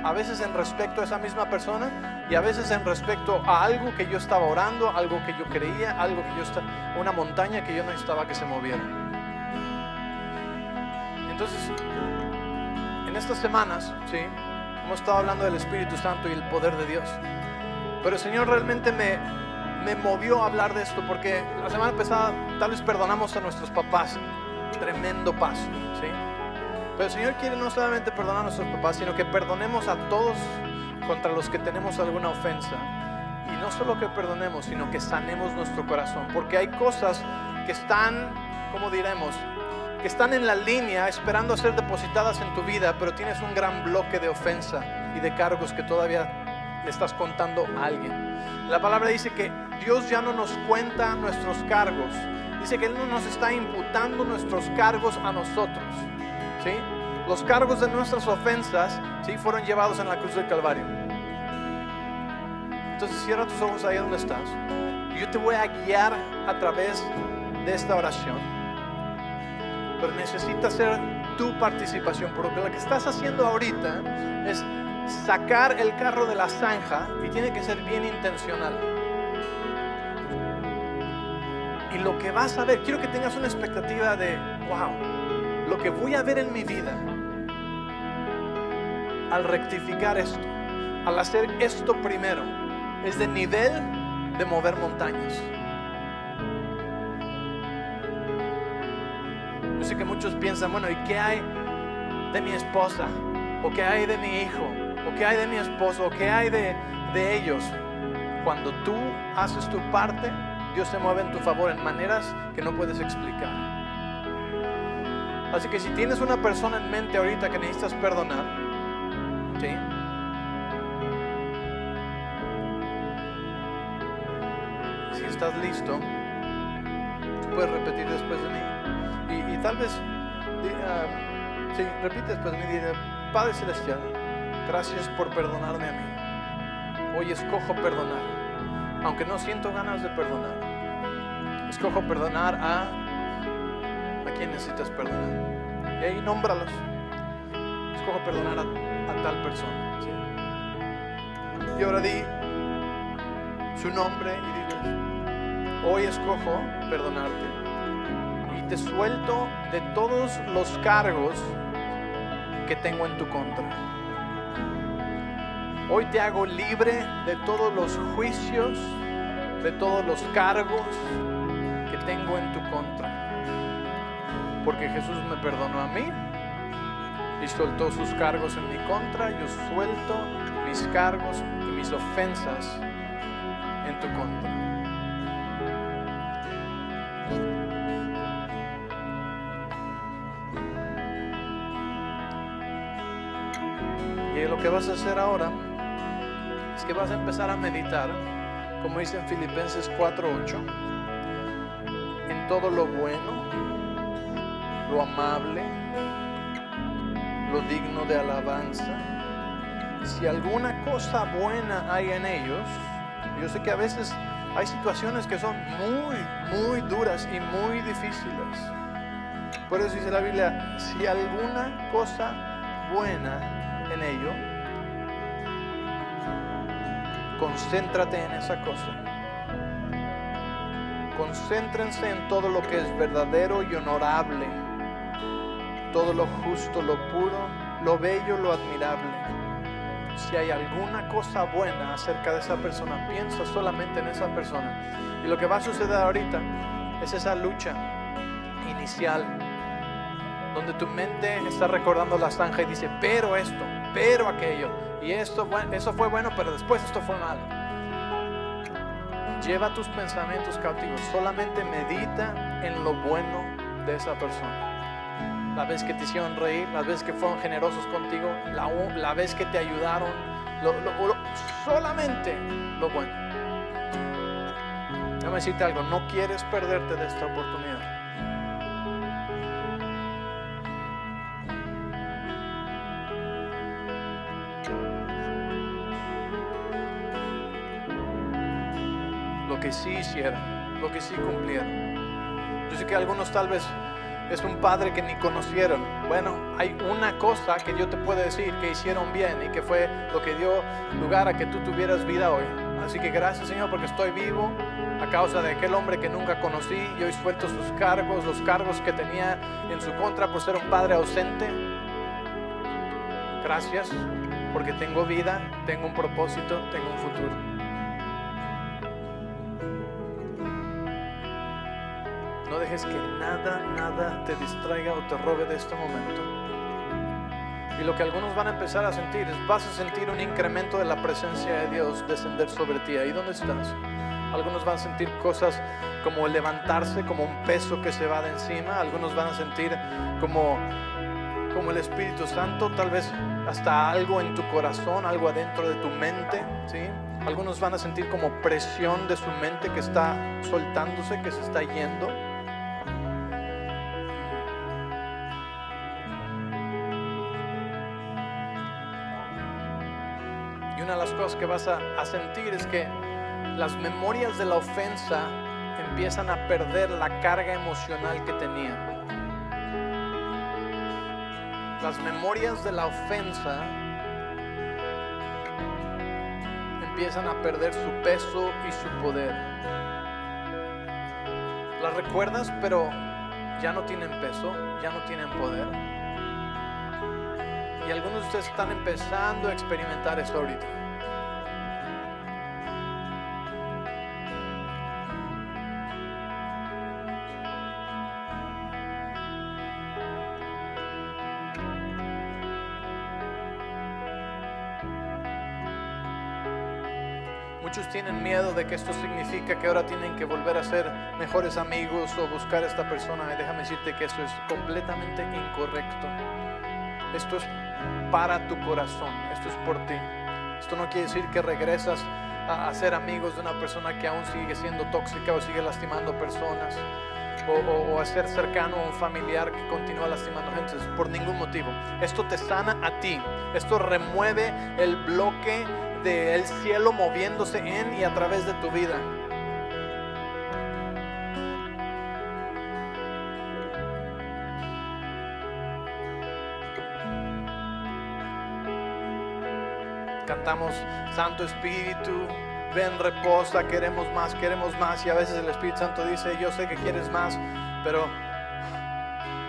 [SPEAKER 1] A veces en respecto a esa misma persona y a veces en respecto a algo que yo estaba orando, algo que yo creía, una montaña que yo necesitaba que se moviera. Entonces, en estas semanas, ¿sí? Hemos estado hablando del Espíritu Santo y el poder de Dios. Pero el Señor realmente me movió a hablar de esto porque la semana pasada tal vez perdonamos a nuestros papás. Tremendo paso, ¿sí? Pero el Señor quiere no solamente perdonar a nuestros papás, sino que perdonemos a todos contra los que tenemos alguna ofensa. Y no solo que perdonemos, sino que sanemos nuestro corazón. Porque hay cosas que están, ¿cómo diremos? Que están en la línea esperando a ser depositadas en tu vida, pero tienes un gran bloque de ofensa y de cargos que todavía le estás contando a alguien. La palabra dice que Dios ya no nos cuenta nuestros cargos. Dice que Él no nos está imputando nuestros cargos a nosotros, ¿sí? Los cargos de nuestras ofensas, ¿sí? Fueron llevados en la cruz del Calvario. Entonces cierra tus ojos ahí donde estás. Y yo te voy a guiar a través de esta oración. Pero necesitas hacer tu participación, porque lo que estás haciendo ahorita es sacar el carro de la zanja y tiene que ser bien intencional. Y lo que vas a ver, quiero que tengas una expectativa de, wow, lo que voy a ver en mi vida al rectificar esto, al hacer esto primero, es de nivel de mover montañas. Yo sé que muchos piensan, bueno, ¿y qué hay de mi esposa? ¿O qué hay de mi hijo? ¿O qué hay de mi esposo? ¿O qué hay de ellos? Cuando tú haces tu parte, Dios se mueve en tu favor en maneras que no puedes explicar. Así que si tienes una persona en mente ahorita que necesitas perdonar, ¿sí? Si estás listo, puedes repetir después de mí. Y tal vez, sí, repite después de mí. Dice: Padre Celestial, gracias por perdonarme a mí. Hoy escojo perdonar, aunque no siento ganas de perdonar. Escojo perdonar a quien necesitas perdonar. Y ahí nómbralos. Escojo perdonar a tal persona, ¿sí? Y ahora di su nombre y diles: hoy escojo perdonarte. Y te suelto de todos los cargos que tengo en tu contra. Hoy te hago libre de todos los juicios, de todos los cargos que tengo en tu contra. Porque Jesús me perdonó a mí y soltó sus cargos en mi contra. Yo suelto mis cargos y mis ofensas en tu contra. Y lo que vas a hacer ahora es que vas a empezar a meditar, como dice en Filipenses 4:8, en todo lo bueno, lo amable, lo digno de alabanza. Si alguna cosa buena hay en ellos, yo sé que a veces hay situaciones que son muy duras y muy difíciles. Por eso dice la Biblia: si alguna cosa buena en ello, concéntrate en esa cosa. Concéntrense en todo lo que es verdadero y honorable, todo lo justo, lo puro, lo bello, lo admirable. si hay alguna cosa buena acerca de esa persona, piensa solamente en esa persona. Y lo que va a suceder ahorita es esa lucha inicial, donde tu mente está recordando la zanja y dice, pero esto, pero aquello, y esto, eso fue bueno, pero después esto fue malo. Lleva tus pensamientos cautivos, solamente medita en lo bueno de esa persona. La vez que te hicieron reír, las veces que fueron generosos contigo, la vez que te ayudaron, solamente lo bueno. Déjame decirte algo, no quieres perderte de esta oportunidad. Lo que sí hicieron, lo que sí cumplieron. Yo sé que algunos tal vez es un padre que ni conocieron. Bueno, hay una cosa que yo te puedo decir que hicieron bien y que fue lo que dio lugar a que tú tuvieras vida hoy. Así que gracias, Señor, porque estoy vivo a causa de aquel hombre que nunca conocí y hoy suelto sus cargos, los cargos que tenía en su contra por ser un padre ausente. Gracias porque tengo vida, tengo un propósito, tengo un futuro. No dejes que nada te distraiga o te robe de este momento. Y lo que algunos van a empezar a sentir es, vas a sentir un incremento de la presencia de Dios descender sobre ti. Ahí donde estás. Algunos van a sentir cosas como levantarse, como un peso que se va de encima. Algunos van a sentir como el Espíritu Santo, tal vez hasta algo en tu corazón, algo adentro de tu mente, ¿sí? Algunos van a sentir como presión de su mente que está soltándose, que se está yendo. Y una de las cosas que vas a sentir es que las memorias de la ofensa empiezan a perder la carga emocional que tenían. Las memorias de la ofensa empiezan a perder su peso y su poder. Las recuerdas, pero ya no tienen peso, ya no tienen poder. Y algunos de ustedes están empezando a experimentar eso ahorita. Muchos tienen miedo de que esto significa que ahora tienen que volver a ser mejores amigos o buscar a esta persona. Y déjame decirte que eso es completamente incorrecto. Esto es para tu corazón, esto es por ti. Esto no quiere decir que regresas a ser amigos de una persona que aún sigue siendo tóxica o sigue lastimando personas, o a ser cercano a un familiar que continúa lastimando gente. Por ningún motivo. Esto te sana a ti. Esto remueve el bloque del cielo moviéndose en y a través de tu vida. Cantamos Santo Espíritu, ven, reposa, queremos más, y a veces el Espíritu Santo dice, yo sé que quieres más, pero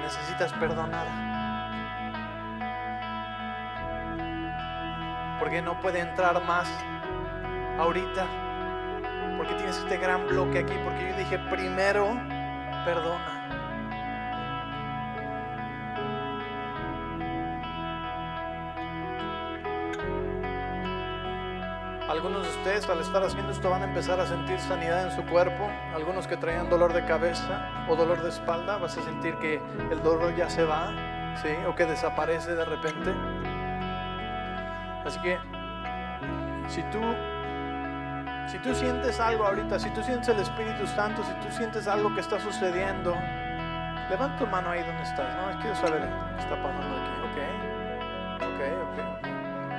[SPEAKER 1] necesitas perdonar. Porque no puede entrar más ahorita, porque tienes este gran bloque aquí, porque yo dije primero perdona. Algunos de ustedes al estar haciendo esto van a empezar a sentir sanidad en su cuerpo. Algunos que traían dolor de cabeza o dolor de espalda, vas a sentir que el dolor ya se va, ¿sí? O que desaparece de repente. Así que si tú sientes algo ahorita, si tú sientes el Espíritu Santo, si tú sientes algo que está sucediendo, levanta tu mano ahí donde estás. No, quiero saber qué está pasando aquí. Ok.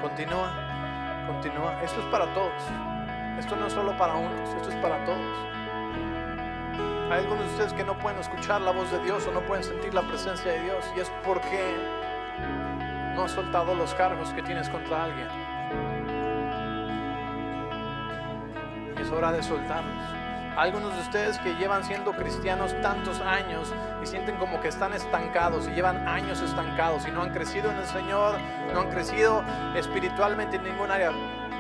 [SPEAKER 1] Continúa. Esto es para todos. Esto no es solo para unos, esto es para todos. Hay algunos de ustedes que no pueden escuchar la voz de Dios o no pueden sentir la presencia de Dios, y es porque no has soltado los cargos que tienes contra alguien. Es hora de soltarlos. Algunos de ustedes que llevan siendo cristianos tantos años y sienten como que están estancados y llevan años estancados y no han crecido en el Señor, no han crecido espiritualmente en ningún área.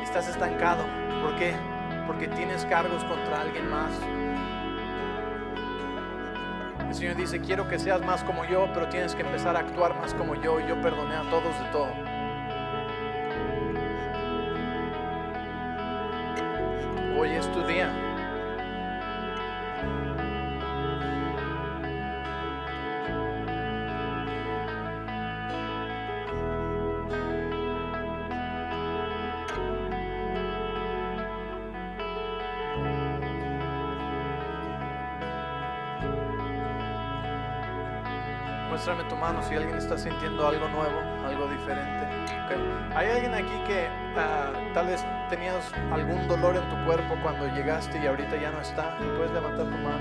[SPEAKER 1] Estás estancado. ¿Por qué? Porque tienes cargos contra alguien más. El Señor dice: quiero que seas más como yo, pero tienes que empezar a actuar más como yo. Y yo perdoné a todos de todo. Hoy es tu día. Muéstrame tu mano si alguien está sintiendo algo nuevo, algo diferente. Okay. ¿Hay alguien aquí que tal vez tenías algún dolor en tu cuerpo cuando llegaste y ahorita ya no está? ¿Puedes levantar tu mano?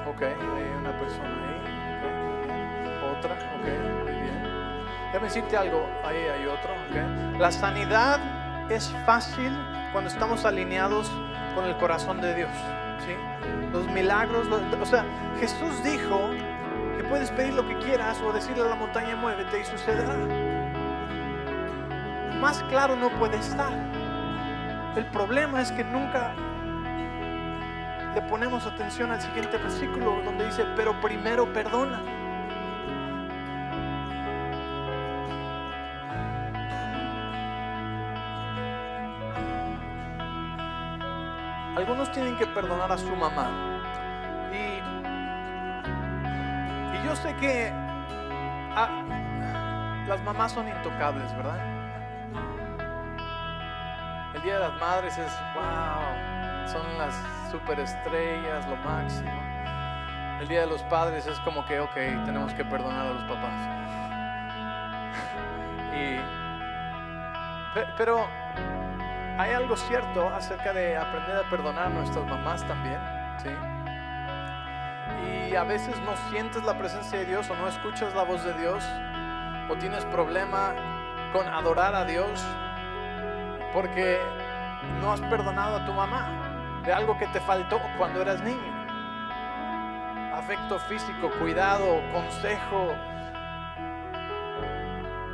[SPEAKER 1] Ok, hay una persona ahí. Okay, muy bien. Otra, ok, muy bien. Déjame decirte algo, ahí hay otro. Okay. La sanidad es fácil cuando estamos alineados con el corazón de Dios, ¿sí? Los milagros, o sea, Jesús dijo que puedes pedir lo que quieras o decirle a la montaña: muévete, y sucederá. Más claro no puede estar. El problema es que nunca le ponemos atención al siguiente versículo donde dice: pero primero perdona. Algunos tienen que perdonar a su mamá. Y yo sé que las mamás son intocables, ¿verdad? El Día de las Madres es wow, son las superestrellas, lo máximo. El Día de los Padres es como que ok, tenemos que perdonar a los papás. Pero hay algo cierto acerca de aprender a perdonar a nuestras mamás también, ¿sí? Y a veces no sientes la presencia de Dios o no escuchas la voz de Dios, o tienes problema con adorar a Dios porque no has perdonado a tu mamá de algo que te faltó cuando eras niño. Afecto físico, cuidado, consejo.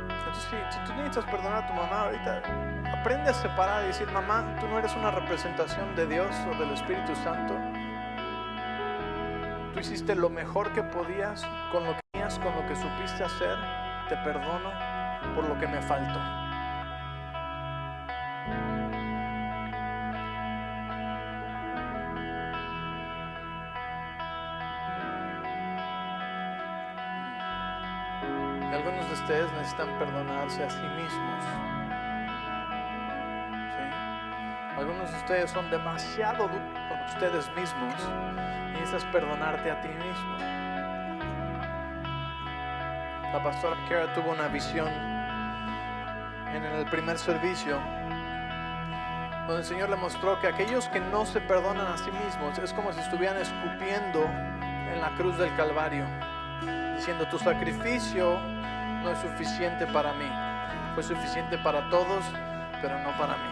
[SPEAKER 1] Entonces, si tú necesitas perdonar a tu mamá ahorita, aprende a separar y decir: mamá, tú no eres una representación de Dios o del Espíritu Santo. Tú hiciste lo mejor que podías con lo que tenías, con lo que supiste hacer. Te perdono por lo que me faltó. Y algunos de ustedes necesitan perdonarse a sí mismos. Algunos de ustedes son demasiado duros con ustedes mismos y necesitas perdonarte a ti mismo. La pastora Kara tuvo una visión en el primer servicio donde el Señor le mostró que aquellos que no se perdonan a sí mismos es como si estuvieran escupiendo en la cruz del Calvario, diciendo: tu sacrificio no es suficiente para mí, fue suficiente para todos, pero no para mí.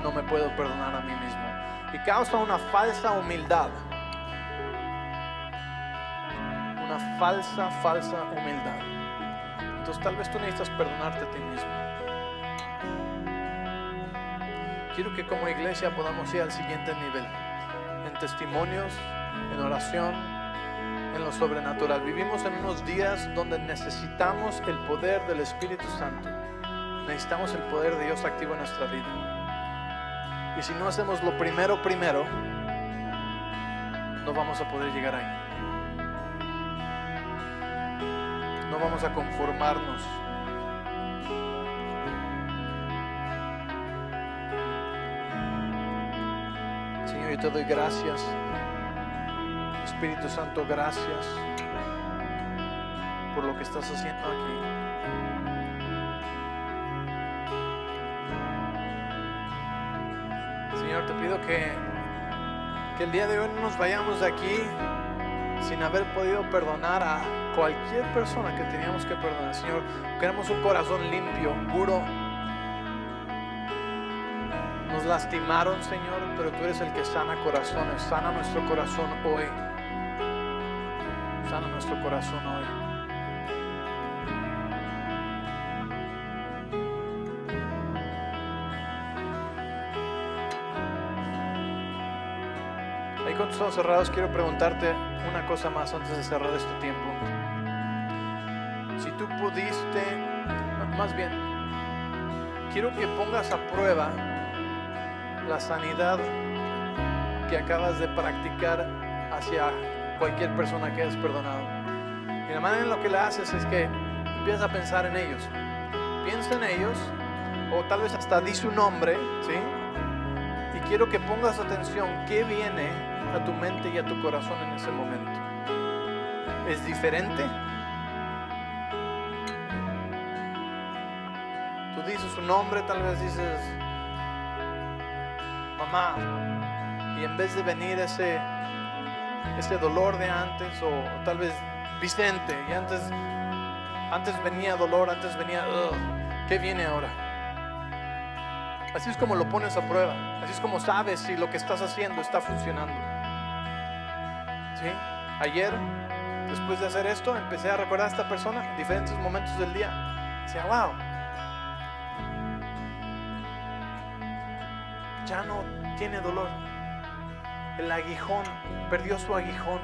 [SPEAKER 1] No me puedo perdonar a mí mismo. Y causa una falsa humildad. Una falsa humildad. Entonces tal vez tú necesitas perdonarte a ti mismo. Quiero que como iglesia podamos ir al siguiente nivel. En testimonios, en oración, en lo sobrenatural. Vivimos en unos días donde necesitamos el poder del Espíritu Santo. Necesitamos el poder de Dios activo en nuestra vida. Y si no hacemos lo primero, no vamos a poder llegar ahí. No vamos a conformarnos. Señor, yo te doy gracias. Espíritu Santo, gracias por lo que estás haciendo aquí. Señor, te pido que el día de hoy no nos vayamos de aquí sin haber podido perdonar a cualquier persona que teníamos que perdonar. Señor, queremos un corazón limpio, puro. Nos lastimaron, Señor, pero tú eres el que sana corazones. Sana nuestro corazón hoy. Sana nuestro corazón hoy. Ahí con tus ojos cerrados quiero preguntarte una cosa más antes de cerrar este tiempo. Si tú pudiste, más bien, quiero que pongas a prueba la sanidad que acabas de practicar hacia cualquier persona que hayas perdonado. Y la manera en lo que la haces es que empiezas a pensar en ellos. Piensa en ellos, o tal vez hasta di su nombre, ¿sí? Y quiero que pongas atención qué viene a tu mente y a tu corazón en ese momento. ¿Es diferente? Tú dices su nombre, tal vez dices mamá, y en vez de venir ese dolor de antes, o tal vez Vicente, y antes venía dolor, antes venía ¿qué viene ahora? Así es como lo pones a prueba. Así es como sabes si lo que estás haciendo está funcionando. ¿Sí? Ayer, después de hacer esto, empecé a recordar a esta persona en diferentes momentos del día. Decía, wow, ya no tiene dolor. El aguijón, perdió su aguijón,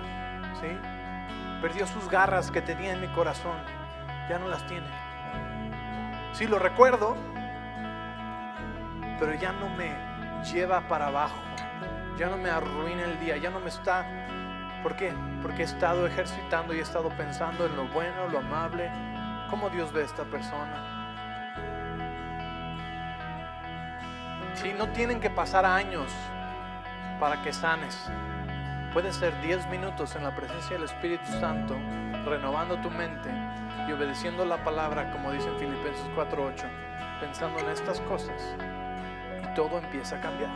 [SPEAKER 1] ¿sí? Perdió sus garras que tenía en mi corazón. Ya no las tiene. Sí, lo recuerdo, pero ya no me lleva para abajo. Ya no me arruina el día. Ya no me está... ¿Por qué? Porque he estado ejercitando y he estado pensando en lo bueno, lo amable, cómo Dios ve a esta persona. Sí, no tienen que pasar años para que sanes. Puede ser 10 minutos en la presencia del Espíritu Santo, renovando tu mente y obedeciendo la palabra, como dice en Filipenses 4:8, pensando en estas cosas, y todo empieza a cambiar.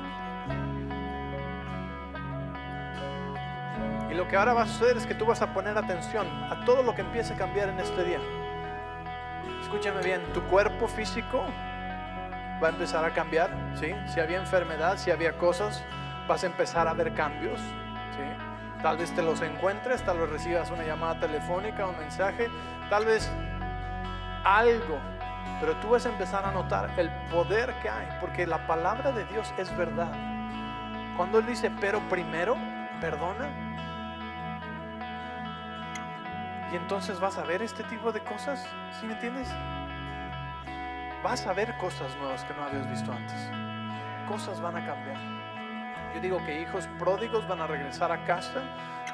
[SPEAKER 1] Y lo que ahora va a suceder es que tú vas a poner atención a todo lo que empiece a cambiar en este día. Escúchame bien, tu cuerpo físico va a empezar a cambiar, ¿sí? Si había enfermedad, si había cosas, vas a empezar a ver cambios, ¿sí? Tal vez te los encuentres, tal vez recibas una llamada telefónica, un mensaje, tal vez algo, pero tú vas a empezar a notar el poder que hay, porque la palabra de Dios es verdad. Cuando Él dice, pero primero, perdona, y entonces vas a ver este tipo de cosas, ¿sí me entiendes? Vas a ver cosas nuevas que no habías visto antes. Cosas van a cambiar. Yo digo que hijos pródigos van a regresar a casa.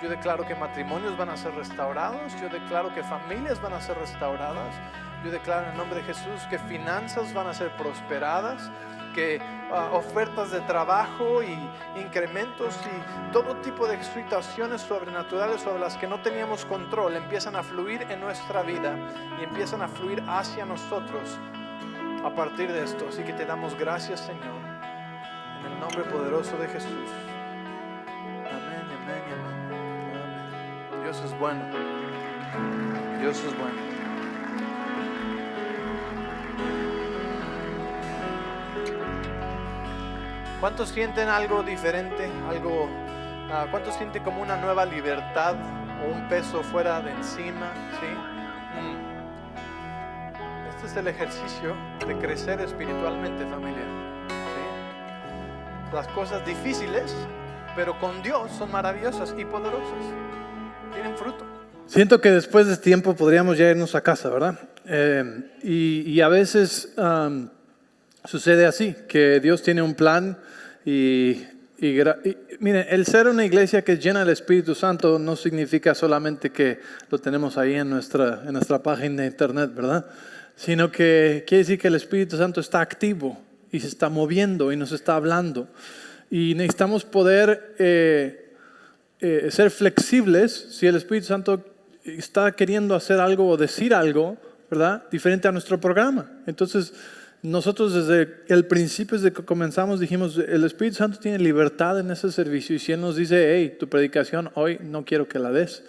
[SPEAKER 1] Yo declaro que matrimonios van a ser restaurados. Yo declaro que familias van a ser restauradas. Yo declaro en el nombre de Jesús que finanzas van a ser prosperadas, que ofertas de trabajo y incrementos y todo tipo de situaciones sobrenaturales sobre las que no teníamos control empiezan a fluir en nuestra vida y empiezan a fluir hacia nosotros a partir de esto. Así que te damos gracias, Señor, en el nombre poderoso de Jesús. Amén, amén, amén, amén. Dios es bueno. Dios es bueno. ¿Cuántos sienten algo diferente? ¿Cuántos sienten como una nueva libertad o un peso fuera de encima? ¿Sí? Este es el ejercicio de crecer espiritualmente, familia. ¿Sí? Las cosas difíciles, pero con Dios, son maravillosas y poderosas. Tienen fruto.
[SPEAKER 2] Siento que después de este tiempo podríamos ya irnos a casa, ¿verdad? Y a veces sucede así, que Dios tiene un plan y miren, el ser una iglesia que es llena del Espíritu Santo no significa solamente que lo tenemos ahí en nuestra página de internet, ¿verdad? Sino que quiere decir que el Espíritu Santo está activo y se está moviendo y nos está hablando. Y necesitamos poder ser flexibles si el Espíritu Santo está queriendo hacer algo o decir algo, ¿verdad? Diferente a nuestro programa. Entonces, nosotros desde el principio, desde que comenzamos, dijimos, el Espíritu Santo tiene libertad en ese servicio. Y si Él nos dice, hey, tu predicación hoy no quiero que la des,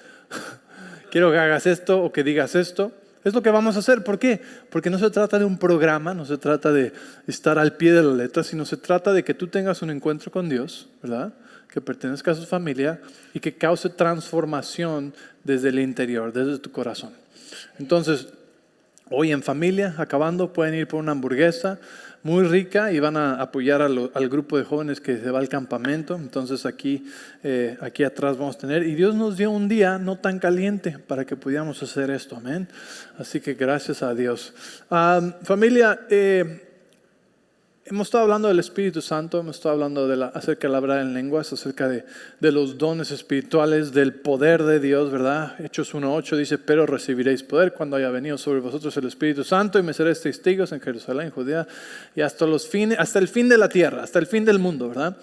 [SPEAKER 2] quiero que hagas esto o que digas esto, Es lo que vamos a hacer. ¿Por qué? Porque no se trata de un programa, no se trata de estar al pie de la letra, sino se trata de que tú tengas un encuentro con Dios, ¿verdad? Que pertenezca a su familia y que cause transformación desde el interior, desde tu corazón. Entonces, hoy en familia, acabando, pueden ir por una hamburguesa muy rica y van a apoyar al grupo de jóvenes que se va al campamento. Entonces aquí atrás vamos a tener. Y Dios nos dio un día no tan caliente para que pudiéramos hacer esto. Amén. Así que gracias a Dios. Familia, hemos estado hablando del Espíritu Santo, hemos estado hablando acerca de la hablar en lenguas, acerca de los dones espirituales, del poder de Dios, ¿verdad? Hechos 1:8 dice, pero recibiréis poder cuando haya venido sobre vosotros el Espíritu Santo y me seréis testigos en Jerusalén, Judea y hasta el fin de la tierra, hasta el fin del mundo, ¿verdad?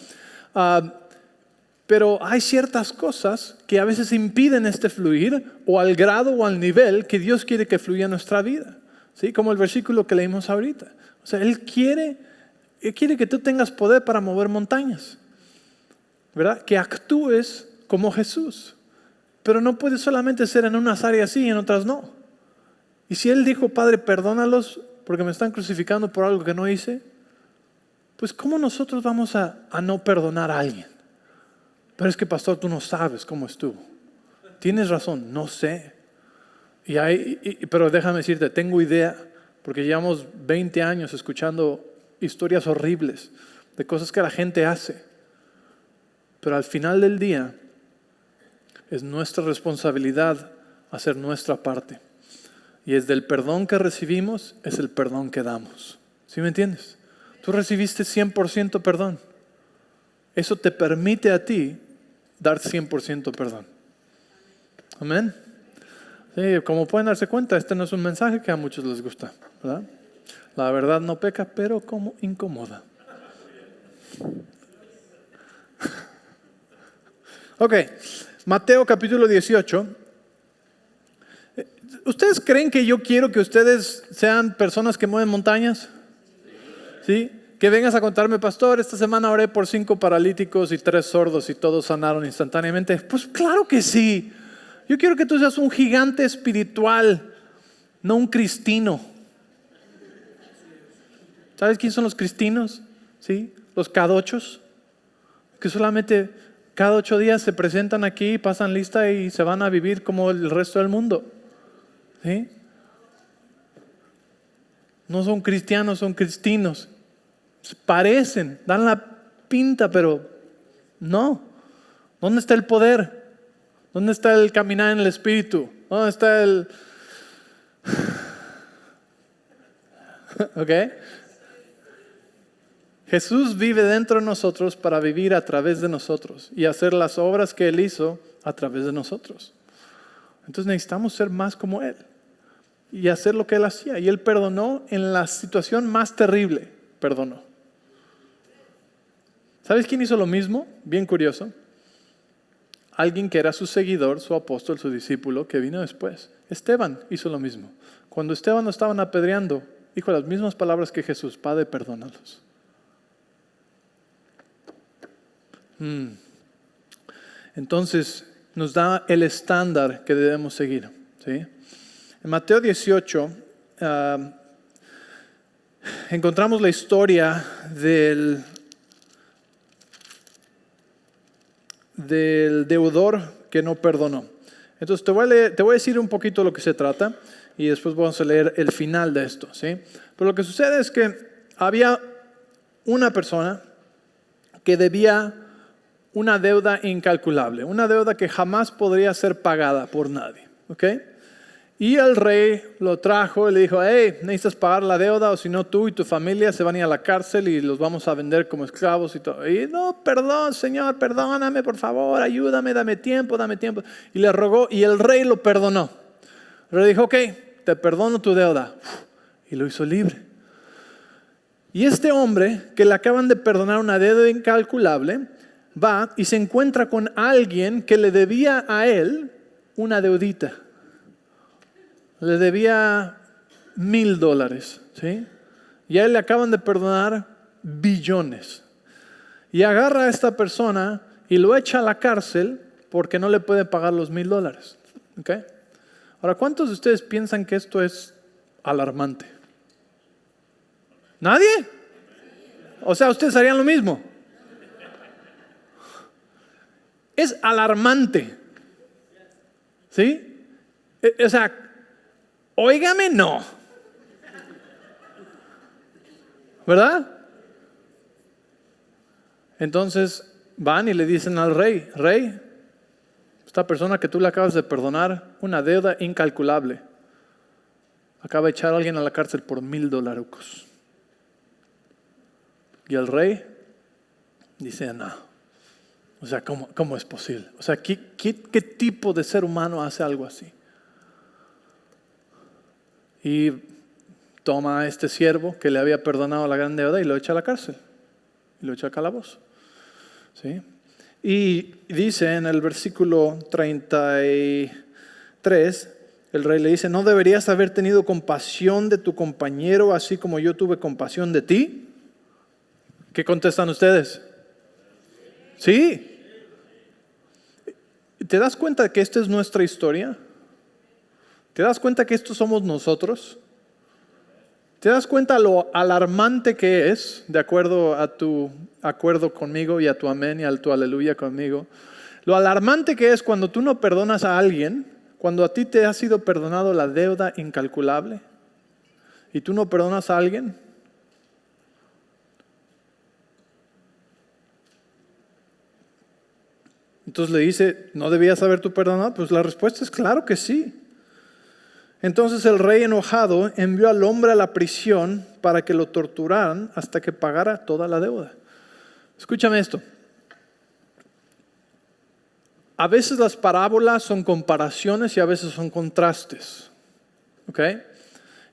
[SPEAKER 2] Pero hay ciertas cosas que a veces impiden este fluir o al grado o al nivel que Dios quiere que fluya en nuestra vida, ¿sí? Como el versículo que leímos ahorita. O sea, Él quiere que tú tengas poder para mover montañas, ¿verdad? Que actúes como Jesús. Pero no puede solamente ser en unas áreas sí y en otras no. Y si Él dijo, Padre, perdónalos porque me están crucificando por algo que no hice, pues ¿cómo nosotros vamos a no perdonar a alguien? Pero es que, pastor, tú no sabes cómo estuvo. Tienes razón, no sé. Pero déjame decirte, tengo idea, porque llevamos 20 años escuchando historias horribles de cosas que la gente hace, pero al final del día es nuestra responsabilidad hacer nuestra parte, y es del perdón que recibimos, es el perdón que damos. ¿Sí me entiendes? Tú recibiste 100% perdón, eso te permite a ti dar 100% perdón. Amén. Sí, como pueden darse cuenta, este no es un mensaje que a muchos les gusta, ¿verdad? La verdad no peca, pero como incomoda. Ok, Mateo capítulo 18. ¿Ustedes creen que yo quiero que ustedes sean personas que mueven montañas? ¿Sí? Que vengas a contarme, pastor, esta semana oré por 5 paralíticos y 3 sordos y todos sanaron instantáneamente. Pues claro que sí. Yo quiero que tú seas un gigante espiritual, no un cristino. ¿Sabes quiénes son los cristinos? ¿Sí? Los cadochos, que solamente cada 8 días se presentan aquí, pasan lista y se van a vivir como el resto del mundo. ¿Sí? No son cristianos, son cristinos. Parecen, dan la pinta, pero no. ¿Dónde está el poder? ¿Dónde está el caminar en el Espíritu? ¿Dónde está el...? ¿Ok? Jesús vive dentro de nosotros para vivir a través de nosotros y hacer las obras que Él hizo a través de nosotros. Entonces necesitamos ser más como Él y hacer lo que Él hacía. Y Él perdonó en la situación más terrible, perdonó. ¿Sabes quién hizo lo mismo? Bien curioso. Alguien que era su seguidor, su apóstol, su discípulo, que vino después. Esteban hizo lo mismo. Cuando Esteban lo estaban apedreando, dijo las mismas palabras que Jesús: Padre, perdónalos. Entonces nos da el estándar que debemos seguir, ¿sí? En Mateo 18 encontramos la historia del deudor que no perdonó. Entonces te voy a decir un poquito de lo que se trata y después vamos a leer el final de esto, ¿sí? Pero lo que sucede es que había una persona que debía una deuda incalculable, una deuda que jamás podría ser pagada por nadie, ¿ok? Y el rey lo trajo y le dijo: hey, necesitas pagar la deuda o si no tú y tu familia se van a ir a la cárcel y los vamos a vender como esclavos y todo. Y no, perdón, Señor, perdóname, por favor, ayúdame, dame tiempo. Y le rogó y el rey lo perdonó. El rey dijo: ok, te perdono tu deuda. Y lo hizo libre. Y este hombre que le acaban de perdonar una deuda incalculable va y se encuentra con alguien que le debía a él una deudita. Le debía $1,000, ¿sí? Y a él le acaban de perdonar billones. Y agarra a esta persona y lo echa a la cárcel porque no le puede pagar los $1,000, ¿ok? Ahora, ¿cuántos de ustedes piensan que esto es alarmante? ¿Nadie? O sea, ustedes harían lo mismo. Es alarmante. ¿Sí? O sea, óigame, no. ¿Verdad? Entonces van y le dicen al rey: Rey, esta persona que tú le acabas de perdonar una deuda incalculable, acaba de echar a alguien a la cárcel por $1,000. Y el rey dice: no. O sea, ¿cómo es posible? O sea, ¿qué tipo de ser humano hace algo así? Y toma a este siervo que le había perdonado la gran deuda y lo echa a la cárcel. Y lo echa al calabozo. ¿Sí? Y dice en el versículo 33, el rey le dice: ¿no deberías haber tenido compasión de tu compañero así como yo tuve compasión de ti? ¿Qué contestan ustedes? Sí. ¿Te das cuenta que esta es nuestra historia? ¿Te das cuenta que estos somos nosotros? ¿Te das cuenta lo alarmante que es, de acuerdo a tu acuerdo conmigo y a tu amén y a tu aleluya conmigo? Lo alarmante que es cuando tú no perdonas a alguien, cuando a ti te ha sido perdonado la deuda incalculable y tú no perdonas a alguien. Entonces le dice: ¿no debías haber tú perdonado? Pues la respuesta es claro que sí. Entonces el rey, enojado, envió al hombre a la prisión para que lo torturaran hasta que pagara toda la deuda. Escúchame esto. A veces las parábolas son comparaciones y a veces son contrastes. ¿Ok?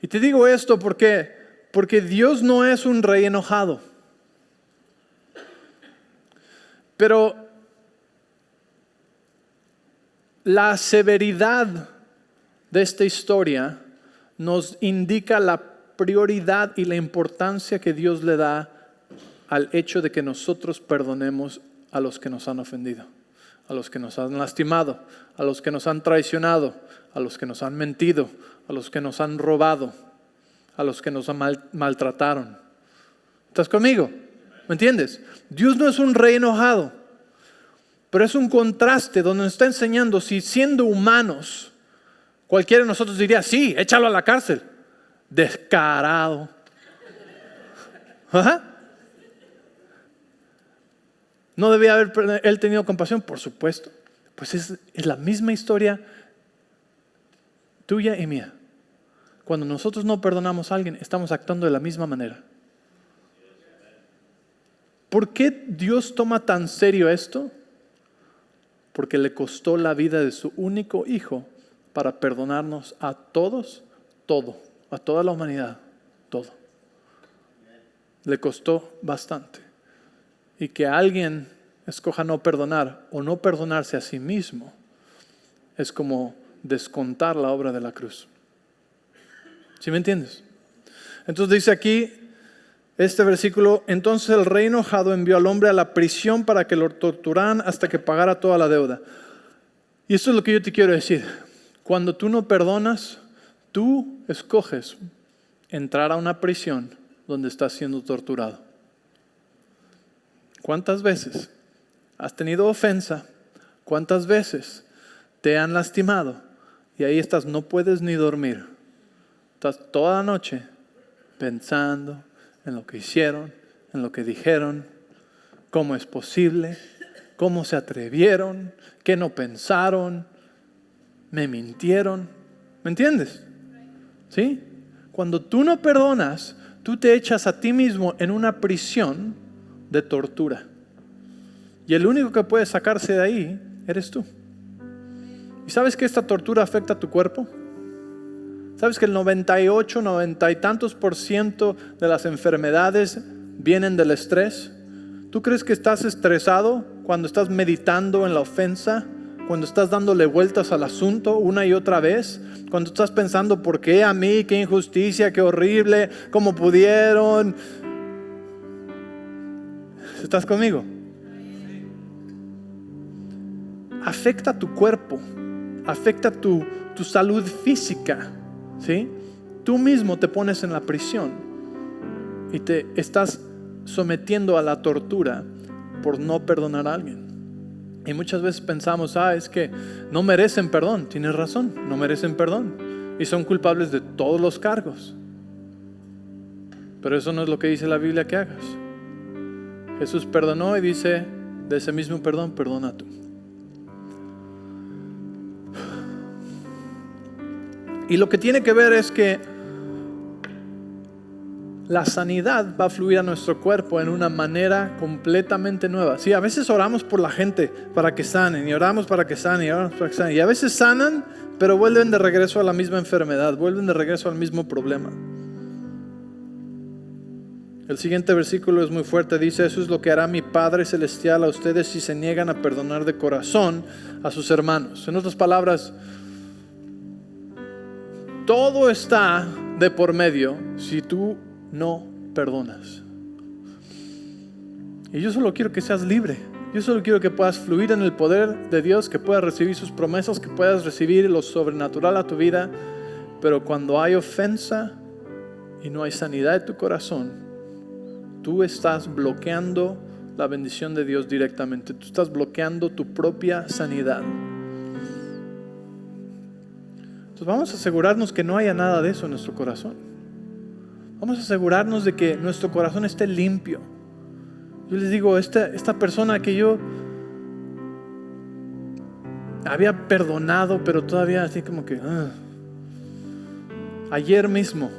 [SPEAKER 2] Y te digo esto porque Dios no es un rey enojado. Pero la severidad de esta historia nos indica la prioridad y la importancia que Dios le da al hecho de que nosotros perdonemos a los que nos han ofendido, a los que nos han lastimado, a los que nos han traicionado, a los que nos han mentido, a los que nos han robado, a los que nos maltrataron. ¿Estás conmigo? ¿Me entiendes? Dios no es un rey enojado. Pero es un contraste donde nos está enseñando, si siendo humanos, cualquiera de nosotros diría: sí, échalo a la cárcel. Descarado. ¿Ajá? ¿No debía haber él tenido compasión? Por supuesto. Pues es la misma historia tuya y mía. Cuando nosotros no perdonamos a alguien, estamos actuando de la misma manera. ¿Por qué Dios toma tan serio esto? Porque le costó la vida de su único hijo para perdonarnos a todos, todo, a toda la humanidad, todo. Le costó bastante. Y que alguien escoja no perdonar o no perdonarse a sí mismo es como descontar la obra de la cruz. ¿Sí me entiendes? Entonces dice aquí este versículo: entonces el rey enojado envió al hombre a la prisión para que lo torturaran hasta que pagara toda la deuda. Y esto es lo que yo te quiero decir. Cuando tú no perdonas, tú escoges entrar a una prisión donde estás siendo torturado. ¿Cuántas veces has tenido ofensa? ¿Cuántas veces te han lastimado? Y ahí estás, no puedes ni dormir. Estás toda la noche pensando en lo que hicieron, en lo que dijeron, cómo es posible, cómo se atrevieron, qué no pensaron, me mintieron. ¿Me entiendes? ¿Sí? Cuando tú no perdonas, tú te echas a ti mismo en una prisión de tortura. Y el único que puede sacarse de ahí eres tú. ¿Y sabes que esta tortura afecta a tu cuerpo? ¿Sabes que el 98, 90 y tantos % de las enfermedades vienen del estrés? ¿Tú crees que estás estresado cuando estás meditando en la ofensa? Cuando estás dándole vueltas al asunto una y otra vez? Cuando estás pensando: ¿por qué a mí? ¿Qué injusticia? ¿Qué horrible? ¿Cómo pudieron? ¿Estás conmigo? Afecta a tu cuerpo. afecta tu salud física, ¿sí? Tú mismo te pones en la prisión y te estás sometiendo a la tortura por no perdonar a alguien. Y muchas veces pensamos, es que no merecen perdón. Tienes razón, no merecen perdón y son culpables de todos los cargos. Pero eso no es lo que dice la Biblia que hagas. Jesús perdonó y dice, de ese mismo perdón, perdona tú. Y lo que tiene que ver es que la sanidad va a fluir a nuestro cuerpo en una manera completamente nueva. Sí, a veces oramos por la gente para que sanen, y oramos para que sanen, y oramos para que sanen. Y a veces sanan, pero vuelven de regreso a la misma enfermedad, vuelven de regreso al mismo problema. El siguiente versículo es muy fuerte, dice, eso es lo que hará mi Padre Celestial a ustedes si se niegan a perdonar de corazón a sus hermanos. En otras palabras, todo está de por medio si tú no perdonas. Y yo solo quiero que seas libre. Yo solo quiero que puedas fluir en el poder de Dios, que puedas recibir sus promesas, que puedas recibir lo sobrenatural a tu vida. Pero cuando hay ofensa y no hay sanidad de tu corazón, tú estás bloqueando la bendición de Dios directamente. Tú estás bloqueando tu propia sanidad. Entonces vamos a asegurarnos que no haya nada de eso en nuestro corazón. Vamos a asegurarnos de que nuestro corazón esté limpio. Yo les digo, esta persona que yo había perdonado, pero todavía así como que... Ayer mismo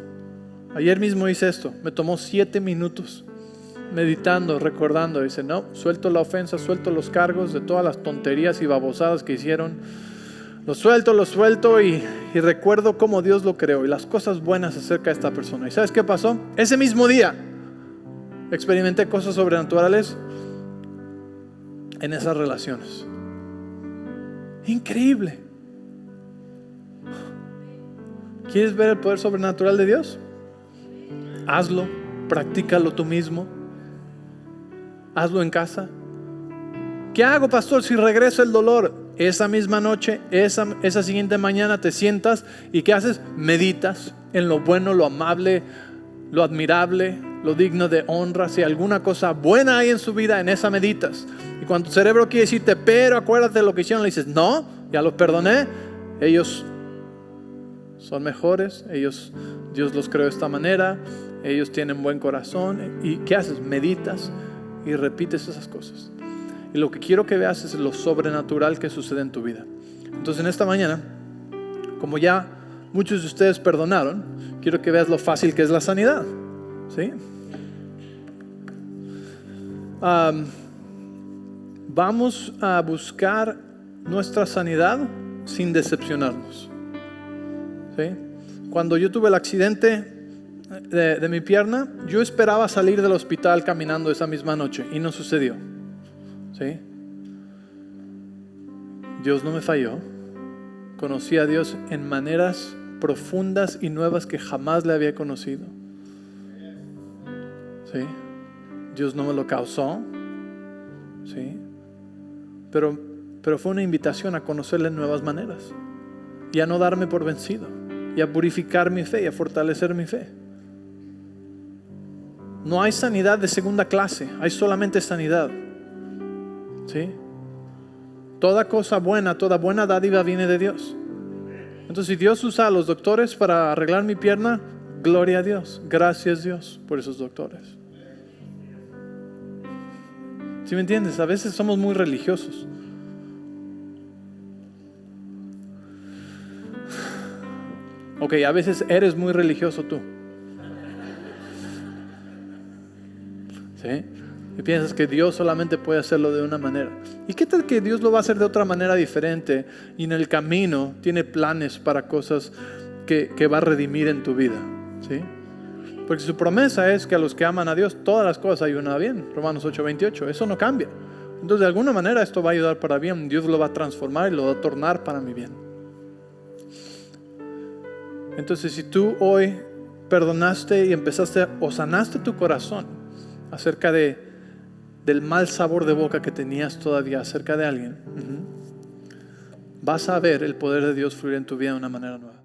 [SPEAKER 2] hice esto. Me tomó 7 minutos meditando, recordando. Dice, no, suelto la ofensa, suelto los cargos de todas las tonterías y babosadas que hicieron. Lo suelto y recuerdo cómo Dios lo creó y las cosas buenas acerca de esta persona. ¿Y sabes qué pasó? Ese mismo día experimenté cosas sobrenaturales en esas relaciones. Increíble. ¿Quieres ver el poder sobrenatural de Dios? Hazlo, practícalo tú mismo. Hazlo en casa. ¿Qué hago, pastor, si regresa el dolor? Esa misma noche, esa siguiente mañana te sientas y ¿qué haces? Meditas en lo bueno, lo amable, lo admirable, lo digno de honra. Si alguna cosa buena hay en su vida, en esa meditas. Y cuando tu cerebro quiere decirte, pero acuérdate de lo que hicieron, le dices, no, ya los perdoné. Ellos son mejores, Dios los creó de esta manera, ellos tienen buen corazón. ¿Y qué haces? Meditas y repites esas cosas. Y lo que quiero que veas es lo sobrenatural que sucede en tu vida. Entonces en esta mañana, como ya muchos de ustedes perdonaron, quiero que veas lo fácil que es la sanidad. ¿Sí? Vamos a buscar nuestra sanidad sin decepcionarnos. ¿Sí? Cuando yo tuve el accidente de mi pierna, yo esperaba salir del hospital caminando esa misma noche y no sucedió. ¿Sí? Dios no me falló. Conocí a Dios en maneras profundas y nuevas que jamás le había conocido. ¿Sí? Dios no me lo causó. ¿Sí? Pero fue una invitación a conocerle en nuevas maneras y a no darme por vencido y a purificar mi fe y a fortalecer mi fe. No hay sanidad de segunda clase, hay solamente sanidad. ¿Sí? Toda cosa buena, toda buena dádiva viene de Dios. Entonces, si Dios usa a los doctores para arreglar mi pierna, gloria a Dios, gracias Dios por esos doctores. ¿Sí me entiendes? A veces somos muy religiosos. Ok, a veces eres muy religioso tú. ¿Sí? Y piensas que Dios solamente puede hacerlo de una manera. ¿Y qué tal que Dios lo va a hacer de otra manera diferente? Y en el camino tiene planes para cosas que va a redimir en tu vida. ¿Sí? Porque su promesa es que a los que aman a Dios todas las cosas ayudan a bien. Romanos 8:28. Eso no cambia. Entonces de alguna manera esto va a ayudar para bien. Dios lo va a transformar y lo va a tornar para mi bien. Entonces si tú hoy perdonaste y empezaste o sanaste tu corazón acerca del mal sabor de boca que tenías todavía acerca de alguien, vas a ver el poder de Dios fluir en tu vida de una manera nueva.